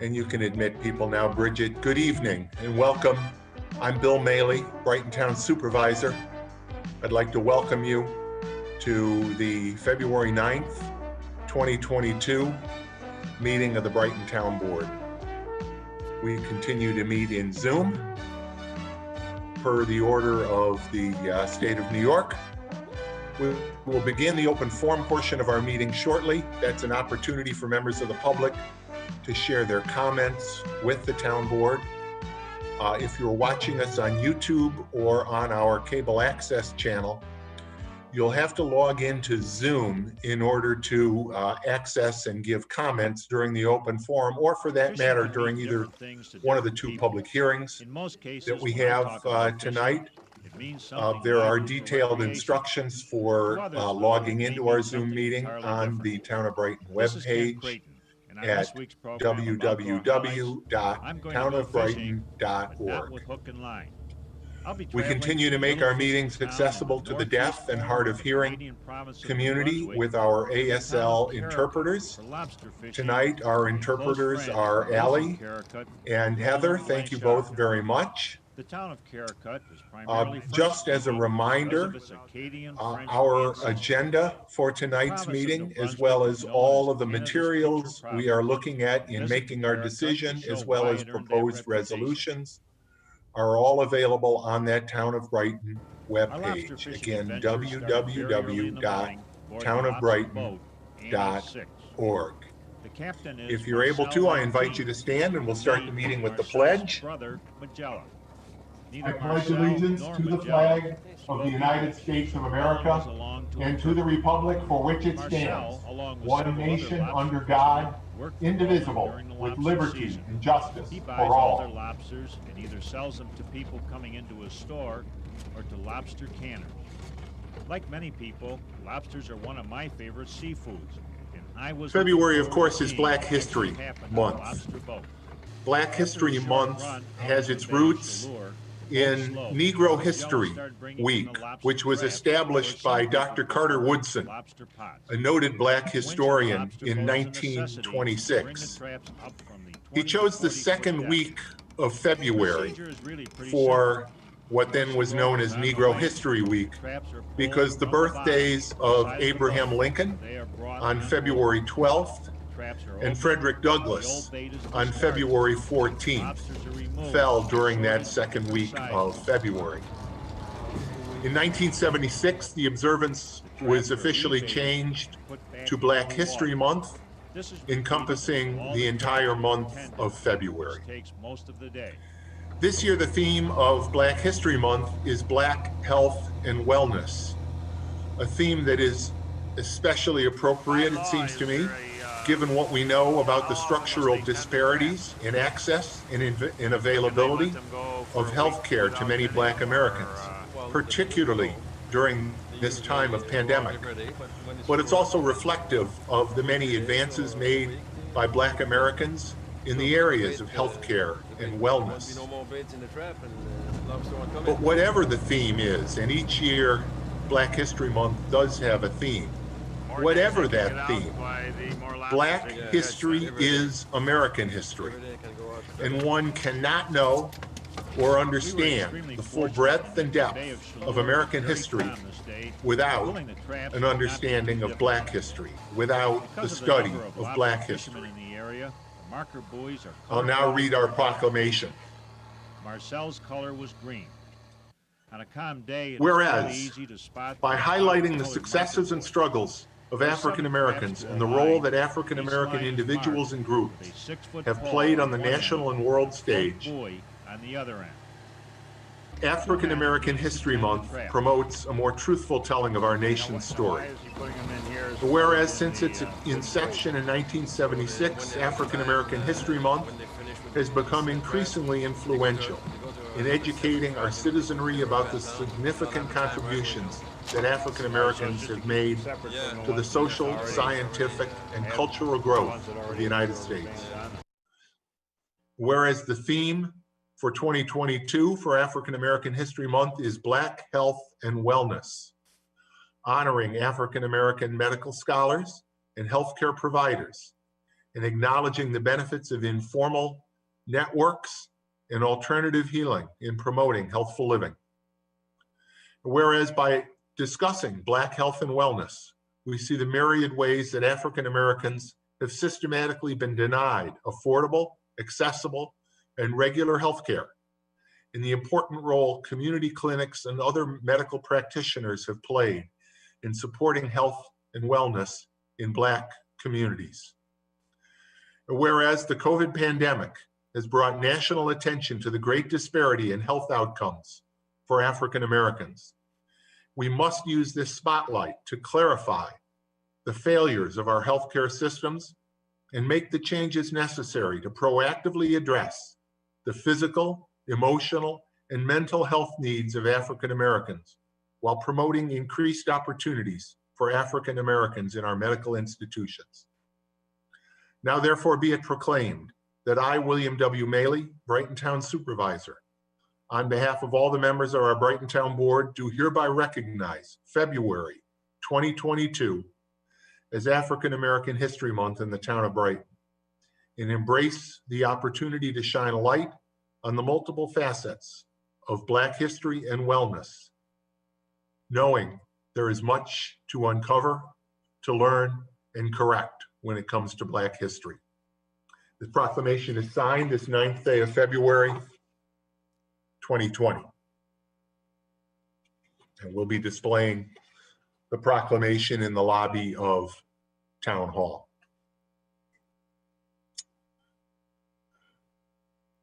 And you can admit people now. Bridget, good evening and welcome. I'm Bill Maley, Brighton Town Supervisor. I'd like to welcome you to the February 9th, 2022 meeting of the Brighton Town Board. We continue to meet in Zoom per the order of the state of New York. We will begin the open forum portion of our meeting shortly. That's an opportunity for members of the public to share their comments with the town board. If you're watching us on YouTube or on our cable access channel, you'll have to log into Zoom in order to access and give comments during the open forum, or for that matter, during either one of the two public hearings that we have tonight. There are detailed instructions for logging into our Zoom meeting on the Town of Brighton webpage at www.townofbrighton.org. We continue to make our meetings accessible to the deaf and hard of hearing community with our ASL interpreters. Tonight, our interpreters are Allie and Heather. Thank you both very much. The town of Caracut is primarily just as a reminder, our agenda for tonight's meeting, as well as all of the materials we are looking at in making our decision, as well as proposed resolutions, are all available on that Town of Brighton webpage. Again, www.townofbrighton.org. If you're able to, I invite you to stand and we'll start the meeting with the pledge. I pledge allegiance to the flag of the United States of America and to the republic for which it stands, one nation under God, indivisible, with liberty and justice for all. He buys lobsters and either sells them to people coming into his store or to lobster canners. Like many people, lobsters are one of my favorite seafoods. February, of course, is Black History Month. Black History Month has its roots in Negro History Week, which was established by Dr. Carter Woodson, a noted Black historian, in 1926. He chose the second week of February for what then was known as Negro History Week, because the birthdays of Abraham Lincoln on February 12th and Frederick Douglass on February 14th fell during that second week of February. In 1976, the observance was officially changed to Black History Month, encompassing the entire month of February. This year, the theme of Black History Month is Black Health and Wellness, a theme that is especially appropriate, it seems to me, given what we know about the structural disparities in access and in availability of health care to many Black Americans, particularly during this time of pandemic. But it's also reflective of the many advances made by Black Americans in the areas of health care and wellness. But whatever the theme is, and each year Black History Month does have a theme, whatever that theme, Black history is American history, and one cannot know or understand the full breadth and depth of American history without an understanding of Black history, without the study of Black history. I'll now read our proclamation. Marcel's color was green. On a calm day, whereas, by highlighting the successes and struggles of African Americans and the role that African American individuals and groups have played on the national and world stage, African American History Month promotes a more truthful telling of our nation's story. Whereas, since its inception in 1976, African American History Month has become increasingly influential in educating our citizenry about the significant contributions that African Americans have made to the social, scientific, and cultural growth of the United States. Whereas the theme for 2022 for African American History Month is Black Health and Wellness, honoring African American medical scholars and healthcare providers, and acknowledging the benefits of informal networks and alternative healing in promoting healthful living. Whereas by discussing Black health and wellness, we see the myriad ways that African Americans have systematically been denied affordable, accessible, and regular health care, and the important role community clinics and other medical practitioners have played in supporting health and wellness in Black communities. Whereas the COVID pandemic has brought national attention to the great disparity in health outcomes for African Americans, we must use this spotlight to clarify the failures of our healthcare systems and make the changes necessary to proactively address the physical, emotional, and mental health needs of African Americans while promoting increased opportunities for African Americans in our medical institutions. Now therefore be it proclaimed that I, William W. Maley, Brighton Town Supervisor, on behalf of all the members of our Brighton Town Board, do hereby recognize February 2022 as African American History Month in the town of Brighton, and embrace the opportunity to shine a light on the multiple facets of Black history and wellness, knowing there is much to uncover, to learn, and correct when it comes to Black history. This proclamation is signed this 9th day of February, 2020. And we'll be displaying the proclamation in the lobby of Town Hall.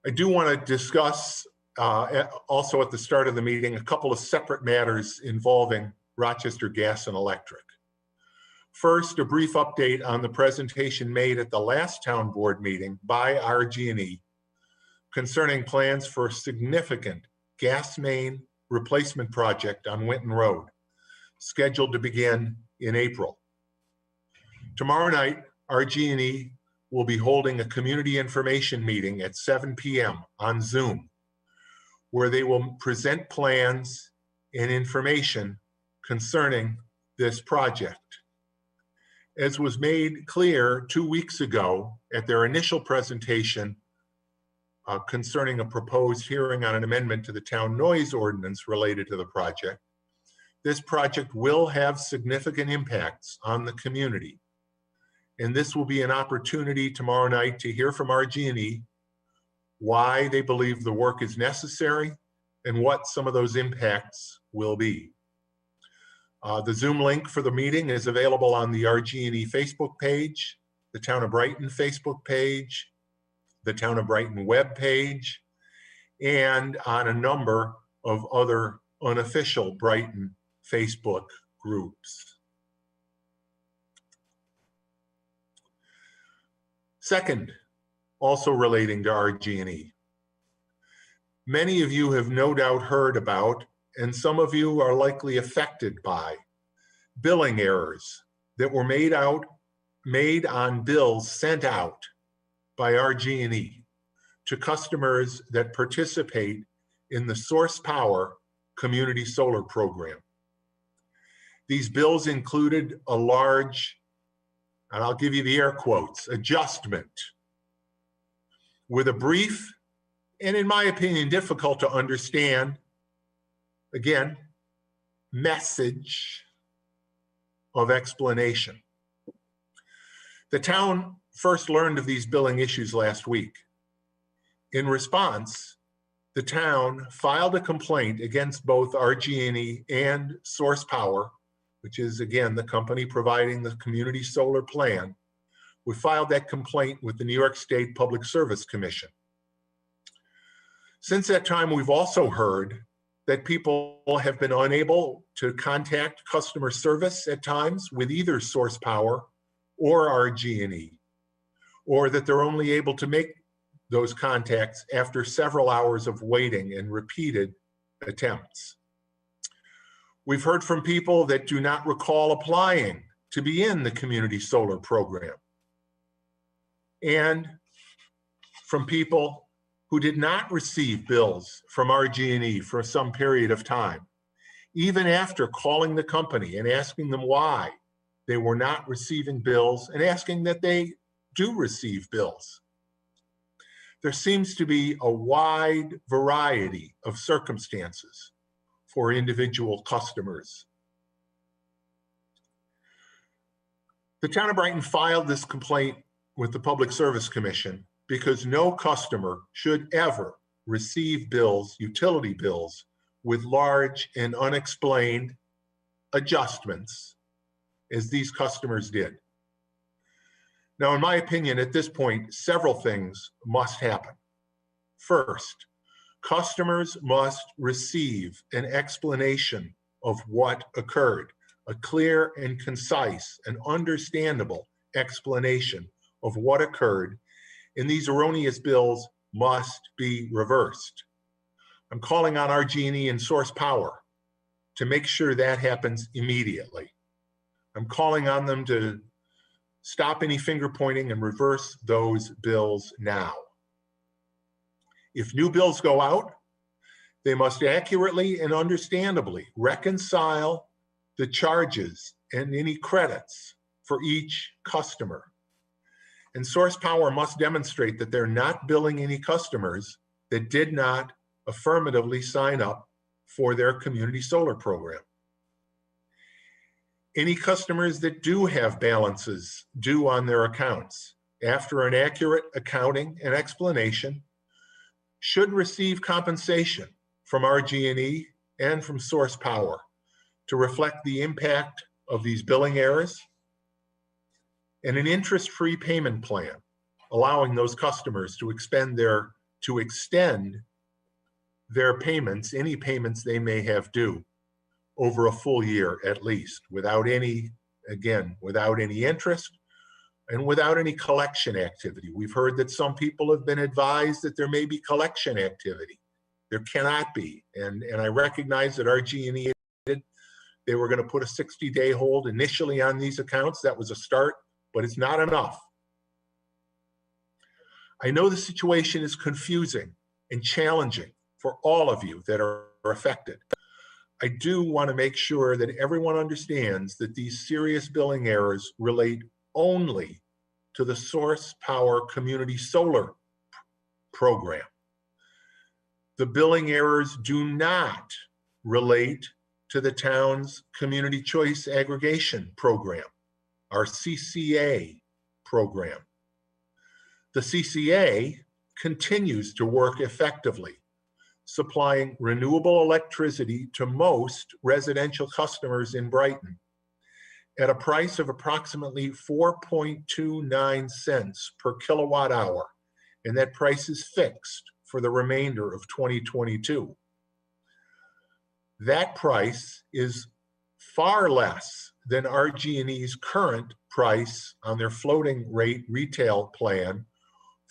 I do want to discuss also at the start of the meeting a couple of separate matters involving Rochester Gas and Electric. First, a brief update on the presentation made at the last town board meeting by RG&E concerning plans for a significant gas main replacement project on Winton Road, scheduled to begin in April. Tomorrow night, RG&E will be holding a community information meeting at 7 p.m. on Zoom, where they will present plans and information concerning this project. As was made clear 2 weeks ago at their initial presentation concerning a proposed hearing on an amendment to the town noise ordinance related to the project, this project will have significant impacts on the community. And this will be an opportunity tomorrow night to hear from RG&E why they believe the work is necessary and what some of those impacts will be. The Zoom link for the meeting is available on the RG&E Facebook page, the Town of Brighton Facebook page, the Town of Brighton web page, and on a number of other unofficial Brighton Facebook groups. Second, also relating to RG&E, many of you have no doubt heard about, and some of you are likely affected by, billing errors that were made on bills sent out by RG&E to customers that participate in the Source Power Community Solar Program. These bills included a large, and I'll give you the air quotes, adjustment with a brief and, in my opinion, difficult to understand, again, message of explanation. The town first learned of these billing issues last week. In response, the town filed a complaint against both RG&E and Source Power, which is, again, the company providing the community solar plan. We filed that complaint with the New York State Public Service Commission. Since that time, we've also heard that people have been unable to contact customer service at times with either Source Power or RG&E, or that they're only able to make those contacts after several hours of waiting and repeated attempts. We've heard from people that do not recall applying to be in the community solar program, and from people who did not receive bills from RG&E for some period of time, even after calling the company and asking them why they were not receiving bills and asking that they do receive bills. There seems to be a wide variety of circumstances for individual customers. The town of Brighton filed this complaint with the Public Service Commission because no customer should ever receive bills, utility bills, with large and unexplained adjustments as these customers did. Now, in my opinion, at this point, several things must happen. First, customers must receive an explanation of what occurred, a clear and concise and understandable explanation of what occurred, and these erroneous bills must be reversed. I'm calling on RG&E and Source Power to make sure that happens immediately. I'm calling on them to stop any finger pointing and reverse those bills now. If new bills go out, they must accurately and understandably reconcile the charges and any credits for each customer. And Source Power must demonstrate that they're not billing any customers that did not affirmatively sign up for their community solar program. Any customers that do have balances due on their accounts, after an accurate accounting and explanation, should receive compensation from RG&E and from Source Power to reflect the impact of these billing errors, and an interest-free payment plan allowing those customers to extend their payments, any payments they may have due, over a full year at least, without any interest and without any collection activity. We've heard that some people have been advised that there may be collection activity. There cannot be, and I recognize that RG&E they were going to put a 60-day hold initially on these accounts. That was a start, but it's not enough. I know the situation is confusing and challenging for all of you that are affected. I do want to make sure that everyone understands that these serious billing errors relate only to the Source Power Community Solar program. The billing errors do not relate to the town's Community Choice Aggregation program, our CCA program. The CCA continues to work effectively, supplying renewable electricity to most residential customers in Brighton at a price of approximately 4.29 cents per kilowatt hour, and that price is fixed for the remainder of 2022. That price is far less than RG&E's current price on their floating rate retail plan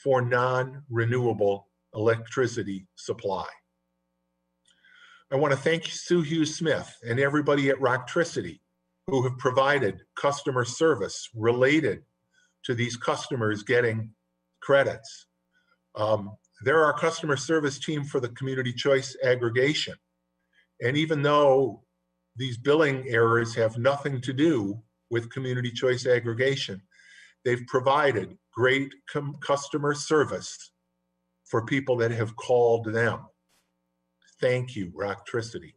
for non-renewable electricity supply. I want to thank Sue Hughes Smith and everybody at Rocktricity who have provided customer service related to these customers getting credits. They're our customer service team for the Community Choice Aggregation. And even though these billing errors have nothing to do with Community Choice Aggregation, they've provided great customer service for people that have called them. Thank you, Rocktricity.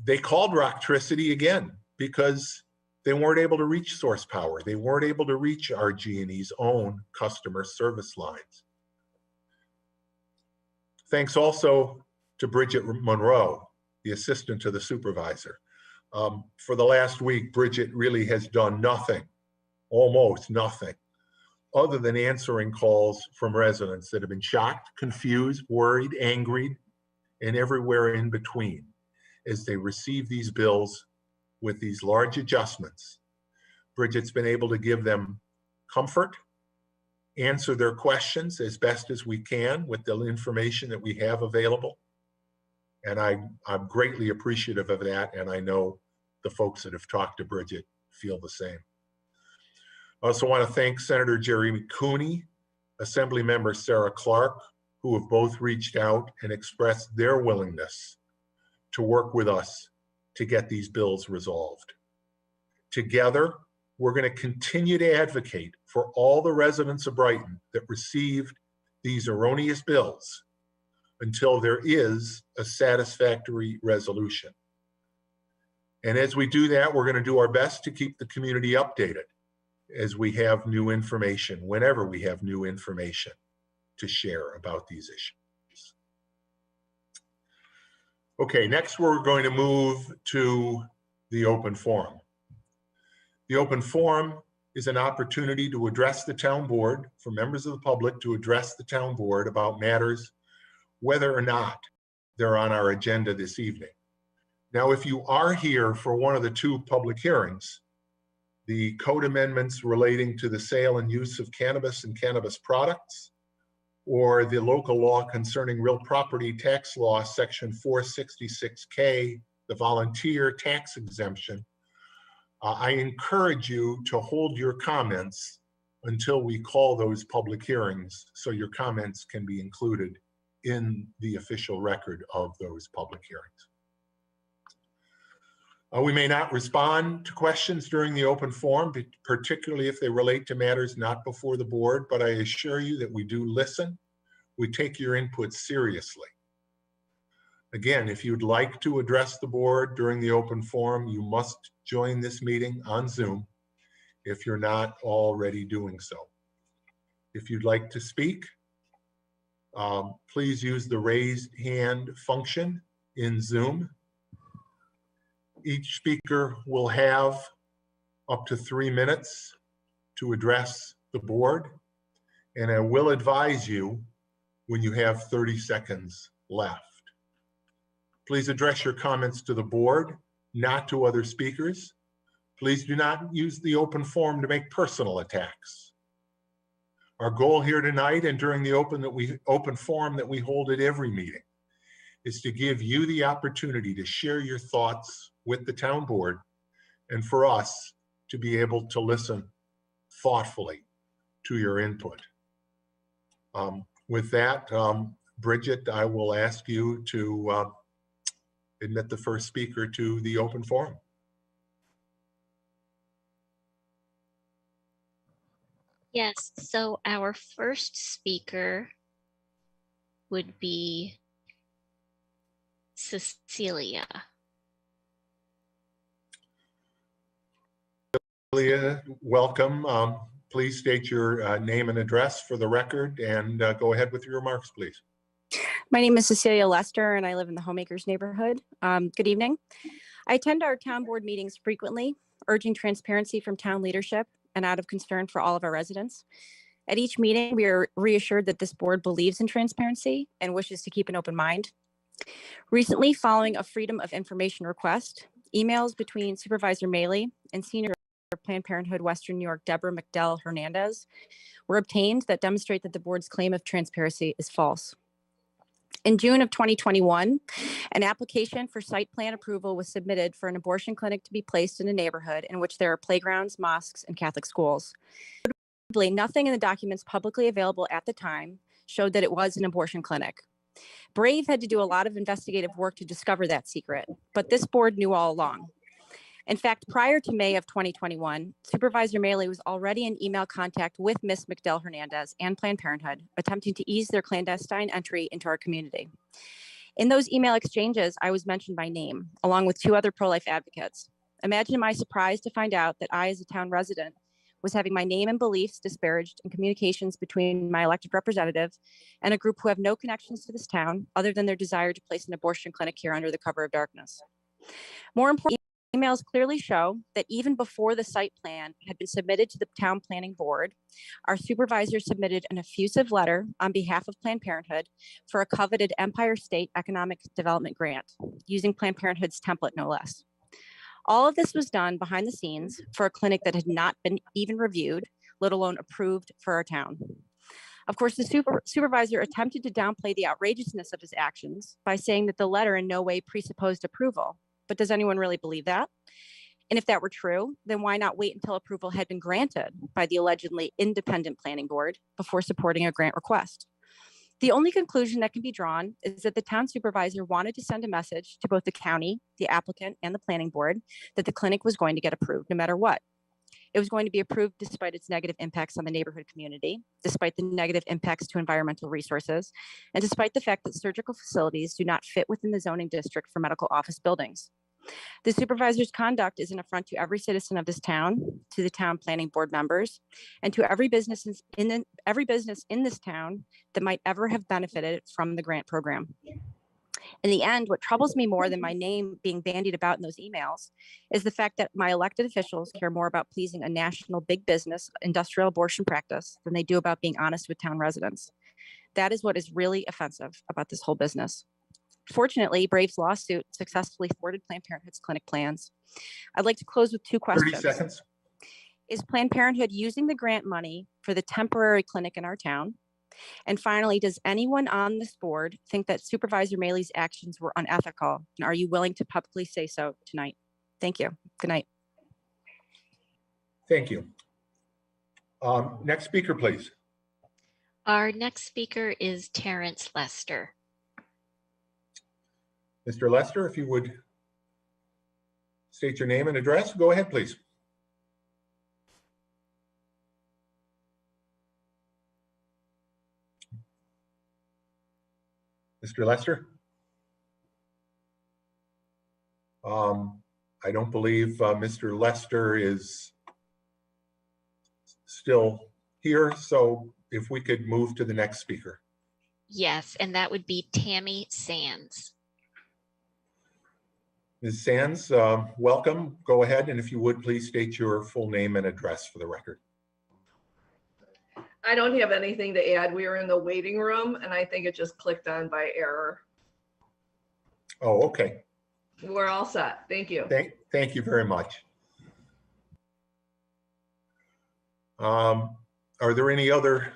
They called Rocktricity again because they weren't able to reach Source Power. They weren't able to reach RG&E's own customer service lines. Thanks also to Bridget Monroe, the assistant to the supervisor. For the last week, Bridget really has done nothing, almost nothing, other than answering calls from residents that have been shocked, confused, worried, angry, and everywhere in between as they receive these bills with these large adjustments. Bridget's been able to give them comfort, answer their questions as best as we can with the information that we have available. And I'm greatly appreciative of that, and I know the folks that have talked to Bridget feel the same. I also want to thank Senator Jerry Cooney, Assemblymember Sarah Clark, who have both reached out and expressed their willingness to work with us to get these bills resolved. Together, we're going to continue to advocate for all the residents of Brighton that received these erroneous bills until there is a satisfactory resolution. And as we do that, we're going to do our best to keep the community updated as we have new information, whenever we have new information to share about these issues. Okay, next we're going to move to the open forum. The open forum is an opportunity to address the town board, for members of the public to address the town board about matters whether or not they're on our agenda this evening. Now, if you are here for one of the two public hearings, the code amendments relating to the sale and use of cannabis and cannabis products, or the local law concerning real property tax law, section 466K, the volunteer tax exemption, I encourage you to hold your comments until we call those public hearings so your comments can be included in the official record of those public hearings. We may not respond to questions during the open forum, particularly if they relate to matters not before the board, but I assure you that we do listen. We take your input seriously. Again, if you'd like to address the board during the open forum, you must join this meeting on Zoom if you're not already doing so. If you'd like to speak, please use the raised hand function in Zoom. Each speaker will have up to 3 minutes to address the board, and I will advise you when you have 30 seconds left. Please address your comments to the board, not to other speakers. Please do not use the open forum to make personal attacks. Our goal here tonight and during the open forum that we hold at every meeting is to give you the opportunity to share your thoughts with the town board and for us to be able to listen thoughtfully to your input. With that, Bridget, I will ask you to admit the first speaker to the open forum. Yes, so our first speaker would be Cecilia. Cecilia, welcome. Please state your name and address for the record and go ahead with your remarks, please. My name is Cecilia Lester and I live in the Homemakers neighborhood. Good evening. I attend our town board meetings frequently, urging transparency from town leadership and out of concern for all of our residents. At each meeting, we are reassured that this board believes in transparency and wishes to keep an open mind. Recently, following a Freedom of Information request, emails between Supervisor Maley and Senior Planned Parenthood Western New York Deborah McDell Hernandez were obtained that demonstrate that the board's claim of transparency is false. In June of 2021, an application for site plan approval was submitted for an abortion clinic to be placed in a neighborhood in which there are playgrounds, mosques, and Catholic schools. Nothing in the documents publicly available at the time showed that it was an abortion clinic. Brave had to do a lot of investigative work to discover that secret, but this board knew all along. In fact, prior to May of 2021, Supervisor Maley was already in email contact with Ms. McDell Hernandez and Planned Parenthood, attempting to ease their clandestine entry into our community. In those email exchanges, I was mentioned by name, along with 2 other pro-life advocates. Imagine my surprise to find out that I, as a town resident, was having my name and beliefs disparaged in communications between my elected representative and a group who have no connections to this town other than their desire to place an abortion clinic here under the cover of darkness. More importantly, emails clearly show that even before the site plan had been submitted to the town planning board, our supervisor submitted an effusive letter on behalf of Planned Parenthood for a coveted Empire State Economic Development Grant, using Planned Parenthood's template, no less. All of this was done behind the scenes for a clinic that had not been even reviewed, let alone approved for our town. Of course, the supervisor attempted to downplay the outrageousness of his actions by saying that the letter in no way presupposed approval. But does anyone really believe that? And if that were true, then why not wait until approval had been granted by the allegedly independent planning board before supporting a grant request? The only conclusion that can be drawn is that the town supervisor wanted to send a message to both the county, the applicant, and the planning board that the clinic was going to get approved no matter what. It was going to be approved despite its negative impacts on the neighborhood community, despite the negative impacts to environmental resources, and despite the fact that surgical facilities do not fit within the zoning district for medical office buildings. The supervisor's conduct is an affront to every citizen of this town, to the town planning board members, and to every business in this town that might ever have benefited from the grant program. In the end, what troubles me more than my name being bandied about in those emails is the fact that my elected officials care more about pleasing a national big business industrial abortion practice than they do about being honest with town residents. That is what is really offensive about this whole business. Fortunately, Brave's lawsuit successfully thwarted Planned Parenthood's clinic plans. I'd like to close with 2 questions. 30 seconds. Is Planned Parenthood using the grant money for the temporary clinic in our town? And finally, does anyone on this board think that Supervisor Maley's actions were unethical? And are you willing to publicly say so tonight? Thank you. Good night. Thank you. Next speaker, please. Our next speaker is Terence Lester. Mr. Lester, if you would state your name and address, go ahead, please. Mr. Lester? I don't believe Mr. Lester is still here, so if we could move to the next speaker. Yes, and that would be Tammy Sands. Ms. Sands, welcome. Go ahead, and if you would, please state your full name and address for the record. I don't have anything to add. We were in the waiting room and I think it just clicked on by error. Oh, okay. We're all set. Thank you. Thank you very much. Are there any other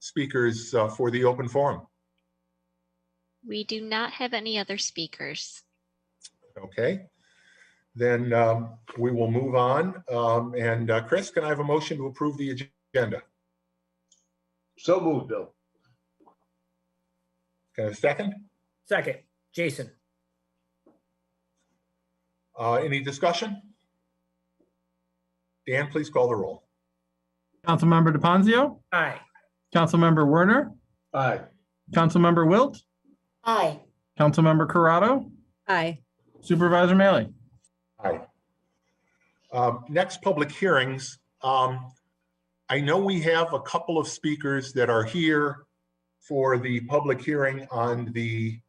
speakers for the open forum? We do not have any other speakers. Okay, then we will move on. Chris, can I have a motion to approve the agenda? So moved, Bill. Can I have a second? Second, Jason. Any discussion? Dan, please call the roll. Councilmember DePonzio, Aye. Councilmember Werner, Aye. Councilmember Wilt, Aye. Councilmember Corrado, Aye. Supervisor Maley. Aye. Next public hearings. I know we have a couple of speakers that are here for the public hearing on the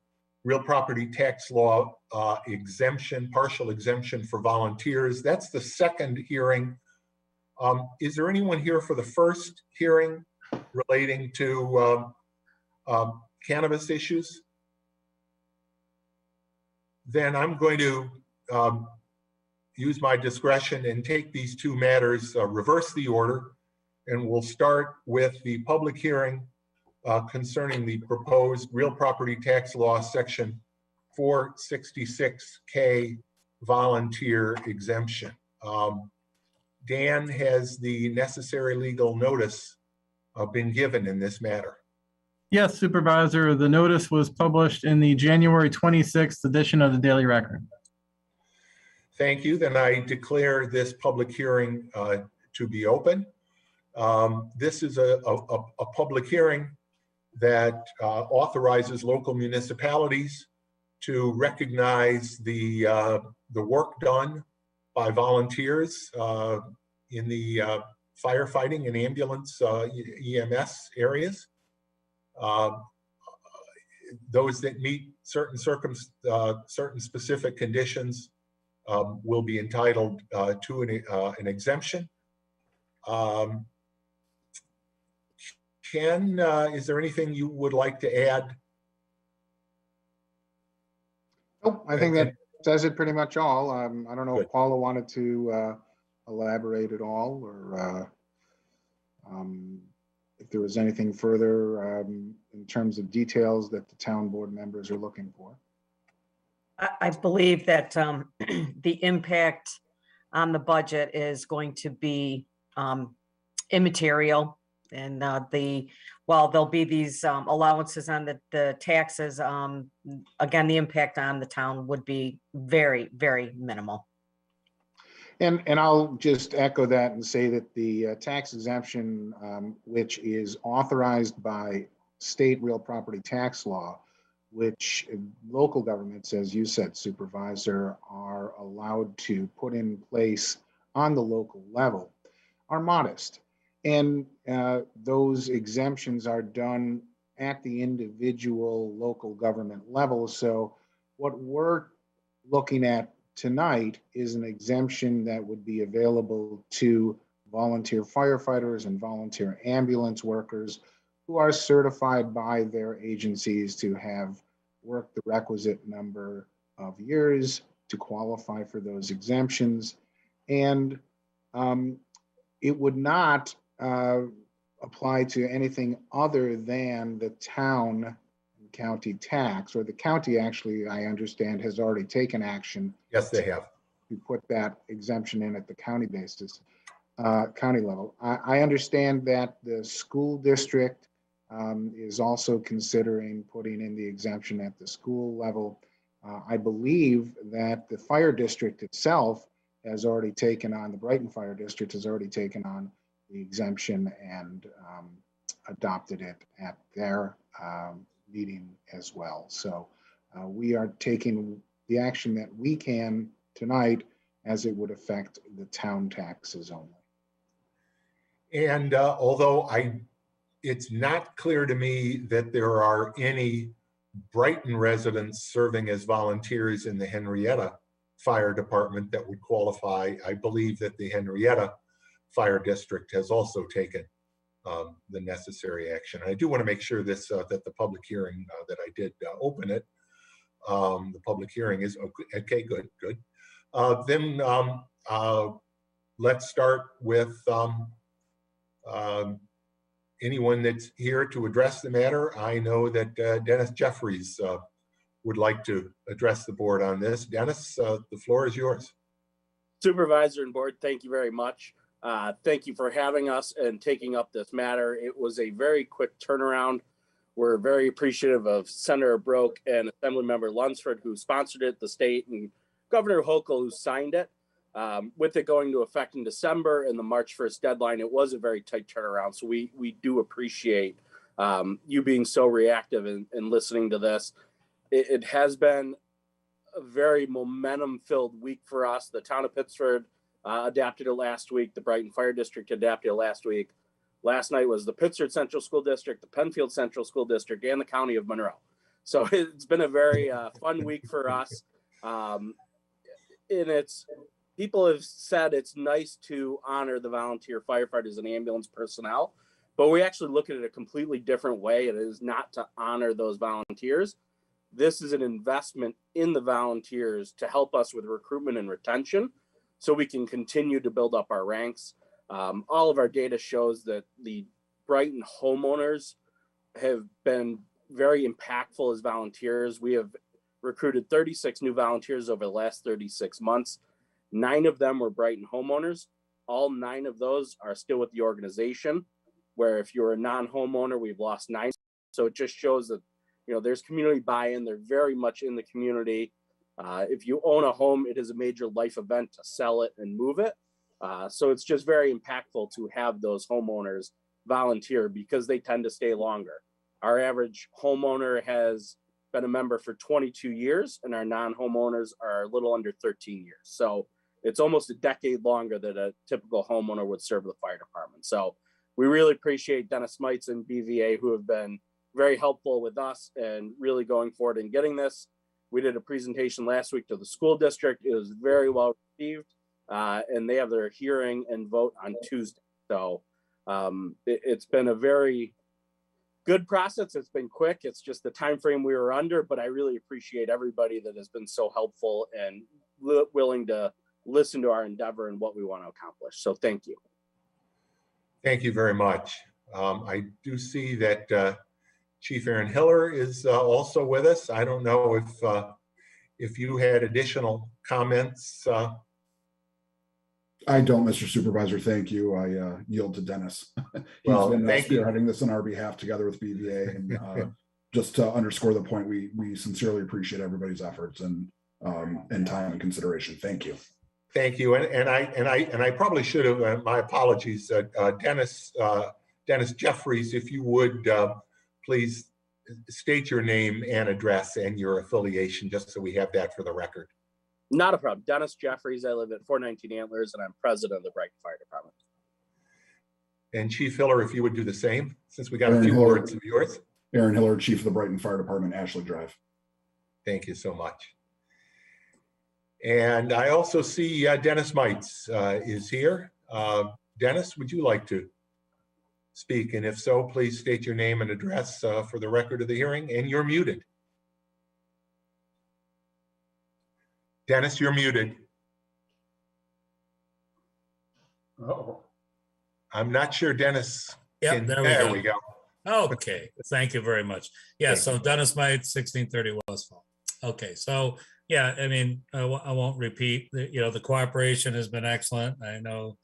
real property tax law exemption, partial exemption for volunteers. That's the second hearing. Is there anyone here for the first hearing relating to cannabis issues? Then I'm going to use my discretion and take these 2 matters, reverse the order, and we'll start with the public hearing concerning the proposed real property tax law section 466K volunteer exemption. Dan, has the necessary legal notice been given in this matter? Yes, Supervisor, the notice was published in the January 26th edition of the Daily Record. Thank you. Then I declare this public hearing to be open. This is a public hearing that authorizes local municipalities to recognize the work done by volunteers in the firefighting and ambulance EMS areas. Those that meet certain specific conditions will be entitled to an exemption. Ken, is there anything you would like to add? Nope, I think that says it pretty much all. I don't know if Paula wanted to elaborate at all, or if there was anything further in terms of details that the town board members are looking for. I believe that the impact on the budget is going to be immaterial, and while there'll be these allowances on the taxes, again, the impact on the town would be very, very minimal. And I'll just echo that and say that the tax exemption, which is authorized by state real property tax law, which local governments, as you said, Supervisor, are allowed to put in place on the local level, are modest. And those exemptions are done at the individual local government level. So what we're looking at tonight is an exemption that would be available to volunteer firefighters and volunteer ambulance workers who are certified by their agencies to have worked the requisite number of years to qualify for those exemptions. And it would not apply to anything other than the town and county tax, or the county actually, I understand, has already taken action. Yes, they have. To put that exemption in at the county basis, county level. I understand that the school district is also considering putting in the exemption at the school level. I believe that the fire district itself has already taken on, the Brighton Fire District has already taken on the exemption and adopted it at their meeting as well. So we are taking the action that we can tonight as it would affect the town taxes only. And although it's not clear to me that there are any Brighton residents serving as volunteers in the Henrietta Fire Department that would qualify. I believe that the Henrietta Fire District has also taken the necessary action. I do want to make sure this that the public hearing that I did open it, the public hearing is okay. Good. Then let's start with anyone that's here to address the matter. I know that Dennis Jeffries would like to address the board on this. Dennis, the floor is yours. Supervisor and board, thank you very much. Thank you for having us and taking up this matter. It was a very quick turnaround. We're very appreciative of Senator Broke and Assemblymember Lunsford, who sponsored it, the state, and Governor Hochul, who signed it. With it going into effect in December and the March 1st deadline, it was a very tight turnaround. So we do appreciate you being so reactive and listening to this. It has been a very momentum-filled week for us. The town of Pittsford adapted it last week. The Brighton Fire District adapted it last week. Last night was the Pittsford Central School District, the Penfield Central School District, and the County of Monroe. So it's been a very fun week for us. And people have said it's nice to honor the volunteer firefighters and ambulance personnel, but we actually look at it a completely different way. It is not to honor those volunteers. This is an investment in the volunteers to help us with recruitment and retention so we can continue to build up our ranks. All of our data shows that the Brighton homeowners have been very impactful as volunteers. We have recruited 36 new volunteers over the last 36 months. 9 of them were Brighton homeowners. All 9 of those are still with the organization, where if you're a non-homeowner, we've lost 9. So it just shows that, there's community buy-in. They're very much in the community. If you own a home, it is a major life event to sell it and move it. So it's just very impactful to have those homeowners volunteer because they tend to stay longer. Our average homeowner has been a member for 22 years, and our non-homeowners are a little under 13 years. So it's almost a decade longer than a typical homeowner would serve the fire department. So we really appreciate Dennis Mites and BVA, who have been very helpful with us and really going forward and getting this. We did a presentation last week to the school district. It was very well received, and they have their hearing and vote on Tuesday. So it's been a very good process. It's been quick. It's just the time frame we were under, but I really appreciate everybody that has been so helpful and willing to listen to our endeavor and what we want to accomplish. So thank you. Thank you very much. I do see that Chief Aaron Hiller is also with us. I don't know if you had additional comments. I don't, Mr. Supervisor. Thank you. I yield to Dennis. He's Well, been thank you. spearheading this on our behalf together with BVA. And just to underscore the point, we sincerely appreciate everybody's efforts and time and consideration. Thank you. Thank you. And I probably should have, my apologies, Dennis Jeffries, if you would please state your name and address and your affiliation, just so we have that for the record. Not a problem. Dennis Jeffries. I live at 419 Antlers, and I'm president of the Brighton Fire Department. And Chief Hiller, if you would do the same, since we got Aaron a few Hiller. words of yours. Aaron Hiller, Chief of the Brighton Fire Department, Ashley Drive. Thank you so much. And I also see Dennis Mites is here. Dennis, would you like to speak? And if so, please state your name and address for the record of the hearing, and you're muted. Dennis, you're muted. Uh-oh. I'm not sure Dennis. Yep, There we go. Okay, thank you very much. Yeah, so Dennis Might, 1630 Westfall. Okay, so yeah, I mean, I won't repeat, the cooperation has been excellent. I know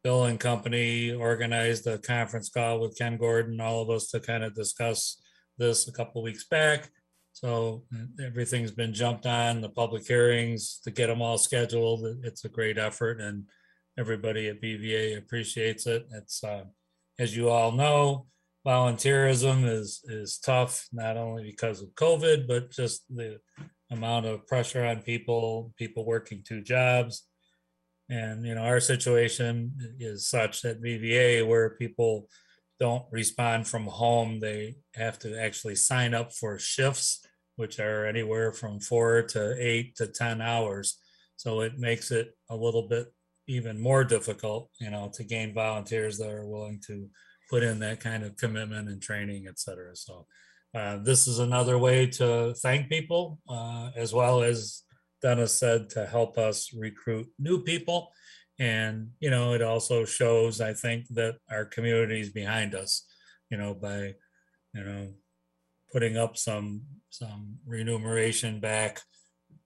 Bill and company organized a conference call with Ken Gordon, all of us to kind of discuss this a couple of weeks back. So everything's been jumped on, the public hearings to get them all scheduled. It's a great effort, and everybody at BVA appreciates it. It's, as you all know, volunteerism is tough, not only because of COVID, but just the amount of pressure on people working two jobs. And, our situation is such that BVA, where people don't respond from home, they have to actually sign up for shifts, which are anywhere from 4 to 8 to 10 hours. So it makes it a little bit even more difficult, to gain volunteers that are willing to put in that kind of commitment and training, et cetera. So this is another way to thank people, as well as Dennis said, to help us recruit new people. And, it also shows, I think, that our community is behind us, by, putting up some remuneration back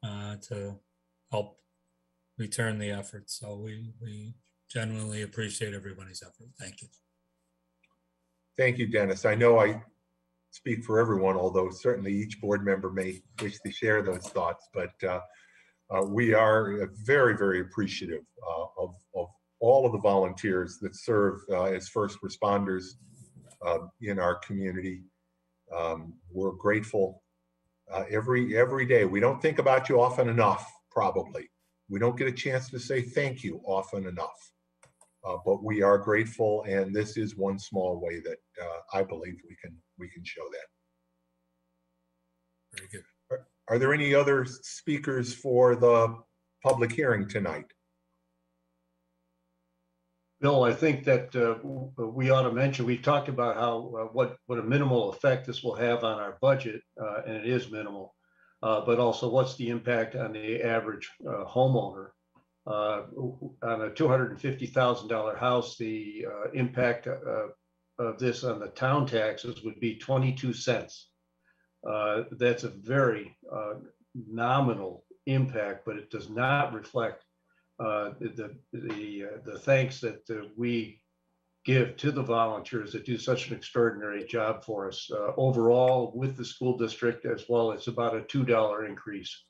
to help return the effort. So we genuinely appreciate everybody's effort. Thank you. Thank you, Dennis. I know I speak for everyone, although certainly each board member may wish to share those thoughts, but we are very, very appreciative of all of the volunteers that serve as first responders in our community. We're grateful every day. We don't think about you often enough, probably. We don't get a chance to say thank you often enough. But we are grateful, and this is one small way that I believe we can show that. Very good. Are there any other speakers for the public hearing tonight? Bill, I think that we ought to mention, we talked about how what a minimal effect this will have on our budget, and it is minimal, but also what's the impact on the average homeowner. On a $250,000 house, the impact of this on the town taxes would be 22 cents. That's a very nominal impact, but it does not reflect the thanks that we give to the volunteers that do such an extraordinary job for us. Overall, with the school district as well, it's about a $2 increase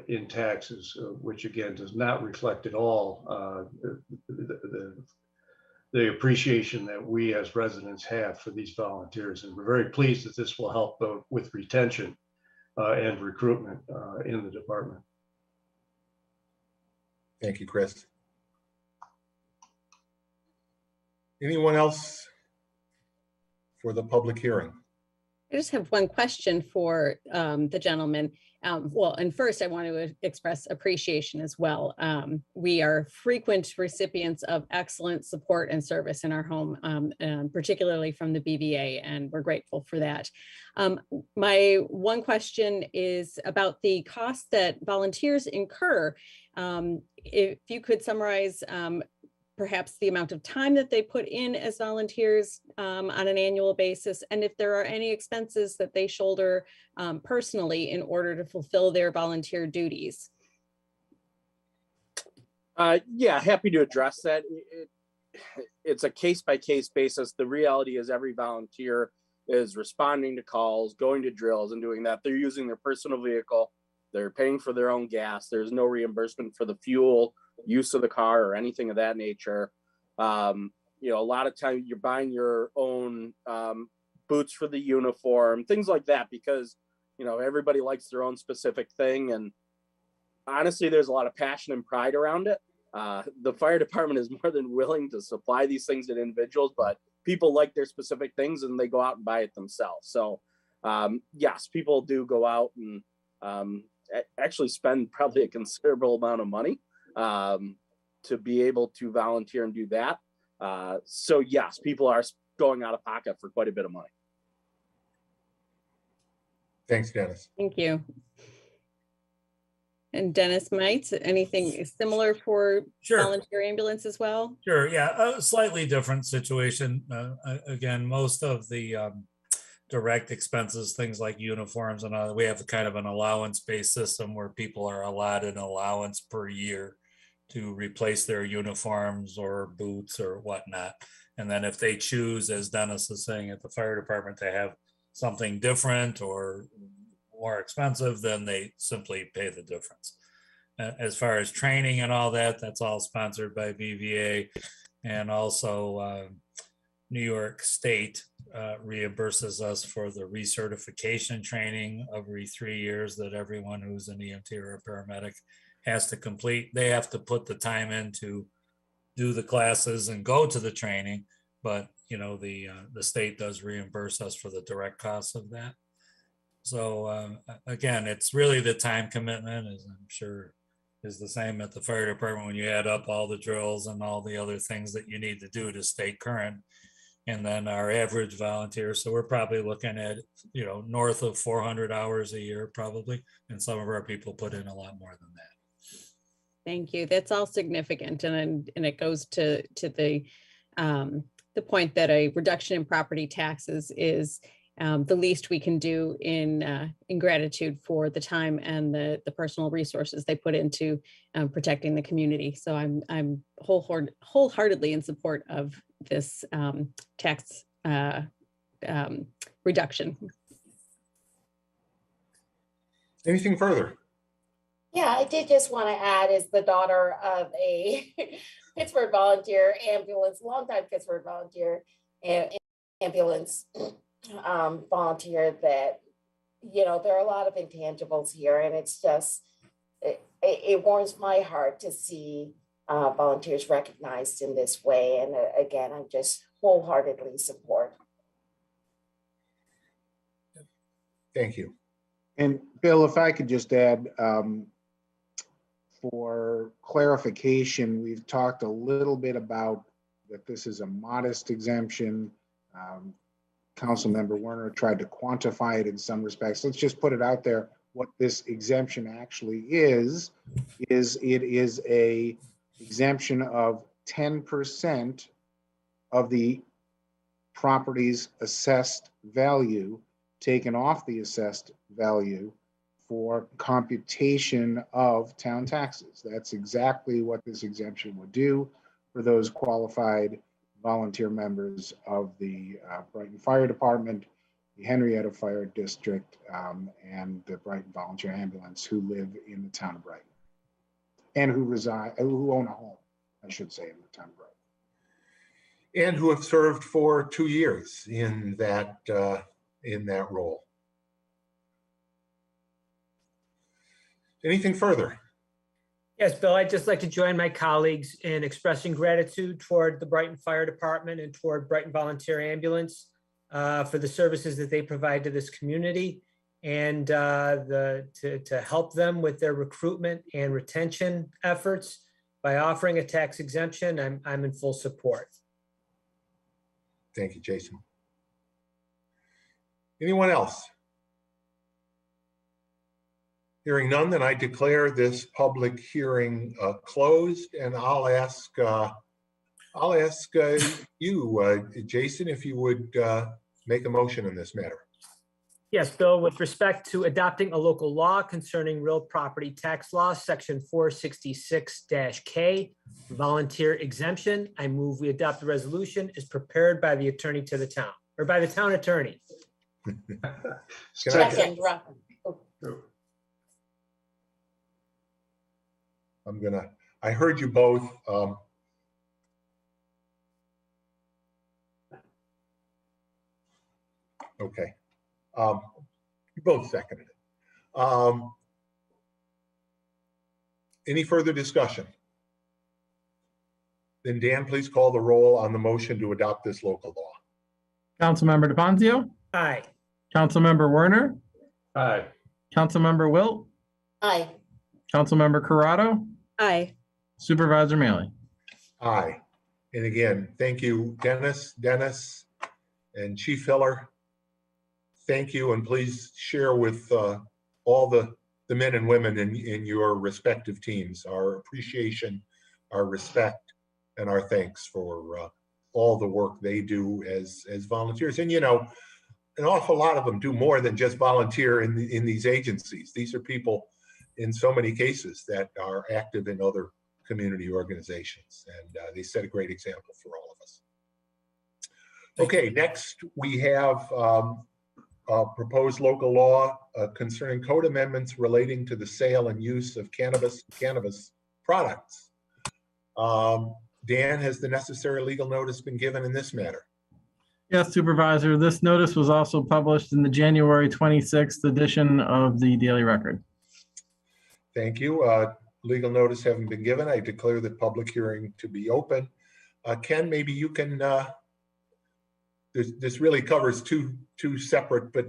in taxes, which again does not reflect at all the appreciation that we as residents have for these volunteers. And we're very pleased that this will help with retention and recruitment in the department. Thank you, Chris. Anyone else for the public hearing? I just have one question for the gentleman. Well, and first I want to express appreciation as well. We are frequent recipients of excellent support and service in our home, particularly from the BVA, and we're grateful for that. My one question is about the costs that volunteers incur. If you could summarize perhaps the amount of time that they put in as volunteers on an annual basis, and if there are any expenses that they shoulder personally in order to fulfill their volunteer duties. Yeah, happy to address that. It's a case-by-case basis. The reality is every volunteer is responding to calls, going to drills and doing that. They're using their personal vehicle They're paying for their own gas. There's no reimbursement for the fuel use of the car or anything of that nature. You know, a lot of times you're buying your own boots for the uniform, things like that, because, you know, everybody likes their own specific thing. And honestly, there's a lot of passion and pride around it. The fire department is more than willing to supply these things to individuals, but people like their specific things and they go out and buy it themselves. So yes, people do go out and actually spend probably a considerable amount of money to be able to volunteer and do that. So yes, people are going out of pocket for quite a bit of money. Thanks, Dennis. Thank you. And Dennis Mites, anything similar for Sure. volunteer ambulance as well? Sure, yeah, a slightly different situation. Again, most of the direct expenses, things like uniforms and all, we have kind of an allowance-based system where people are allotted an allowance per year to replace their uniforms or boots or whatnot. And then if they choose, as Dennis is saying, at the fire department, to have something different or more expensive, then they simply pay the difference. As far as training and all that, that's all sponsored by BVA. And also New York State reimburses us for the recertification training every 3 years that everyone who's an EMT or a paramedic has to complete. They have to put the time in to do the classes and go to the training, but you know, the state does reimburse us for the direct costs of that. So again, it's really the time commitment, as I'm sure is the same at the fire department when you add up all the drills and all the other things that you need to do to stay current. And then our average volunteer, so we're probably looking at, you know, north of 400 hours a year probably, and some of our people put in a lot more than that. Thank you. That's all significant, and it goes to the point that a reduction in property taxes is the least we can do in gratitude for the time and the personal resources they put into protecting the community. So I'm wholeheartedly in support of this tax reduction. Anything further? Yeah, I did just want to add, as the daughter of a Pittsburgh volunteer ambulance, longtime Pittsburgh volunteer ambulance volunteer, that, you know, there are a lot of intangibles here, and it's just, it warms my heart to see volunteers recognized in this way. And again, I just wholeheartedly support. Thank you. And Bill, if I could just add, for clarification, we've talked a little bit about that this is a modest exemption. Councilmember Werner tried to quantify it in some respects. Let's just put it out there. What this exemption actually is it is a exemption of 10% of the property's assessed value taken off the assessed value for computation of town taxes. That's exactly what this exemption would do for those qualified volunteer members of the Brighton Fire Department, the Henrietta Fire District, and the Brighton Volunteer Ambulance, who live in the town of Brighton and who own a home, I should say, in the town of Brighton. And who have served for 2 years in that role. Anything further? Yes, Bill, I'd just like to join my colleagues in expressing gratitude toward the Brighton Fire Department and toward Brighton Volunteer Ambulance for the services that they provide to this community, and to help them with their recruitment and retention efforts by offering a tax exemption. I'm in full support. Thank you, Jason. Anyone else? Hearing none, then I declare this public hearing closed, and I'll ask you, Jason, if you would make a motion in this matter. Yes, Bill, with respect to adopting a local law concerning real property tax law, section 466-K, volunteer exemption, I move we adopt the resolution as prepared by the attorney to the town, or by the town attorney. Second. I heard you both. Okay. You both seconded it. Any further discussion? Then Dan, please call the roll on the motion to adopt this local law. Councilmember DePonzio, Aye. Councilmember Werner, Aye. Councilmember Wilt, Aye. Councilmember Corrado, Aye. Supervisor Mealy. Aye. And again, thank you, Dennis, and Chief Hiller. Thank you, and please share with all the men and women in your respective teams our appreciation, our respect, and our thanks for all the work they do as volunteers. And you know, an awful lot of them do more than just volunteer in these agencies. These are people in so many cases that are active in other community organizations, and they set a great example for all of us. Okay, next we have a proposed local law concerning code amendments relating to the sale and use of cannabis products. Dan, has the necessary legal notice been given in this matter? Yes, Supervisor. This notice was also published in the January 26th edition of the Daily Record. Thank you. Legal notice having been given, I declare the public hearing to be open. Ken, maybe you can, this really covers two separate but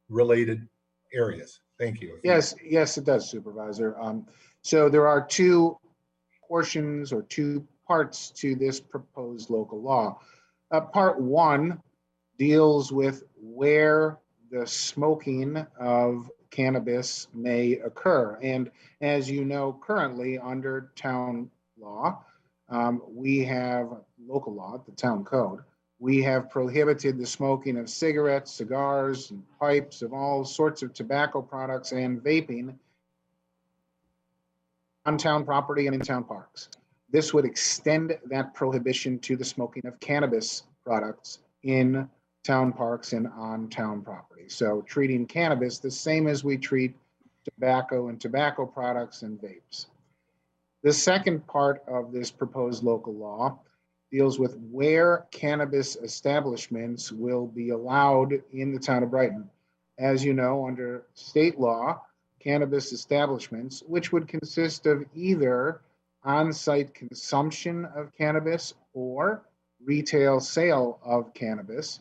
related areas. Thank you. Yes, it does, Supervisor. So there are two portions or two parts to this proposed local law. Part one deals with where the smoking of cannabis may occur. And as you know, currently under town law, we have local law, the town code. We have prohibited the smoking of cigarettes, cigars, and pipes of all sorts of tobacco products and vaping on town property and in town parks. This would extend that prohibition to the smoking of cannabis products in town parks and on town property. So treating cannabis the same as we treat tobacco and tobacco products and vapes. The second part of this proposed local law deals with where cannabis establishments will be allowed in the town of Brighton. As you know, under state law, cannabis establishments, which would consist of either on-site consumption of cannabis or retail sale of cannabis,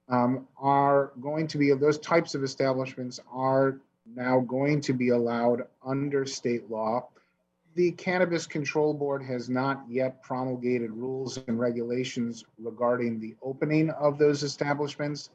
are going to be, those types of establishments are now going to be allowed under state law. The Cannabis Control Board has not yet promulgated rules and regulations regarding the opening of those establishments,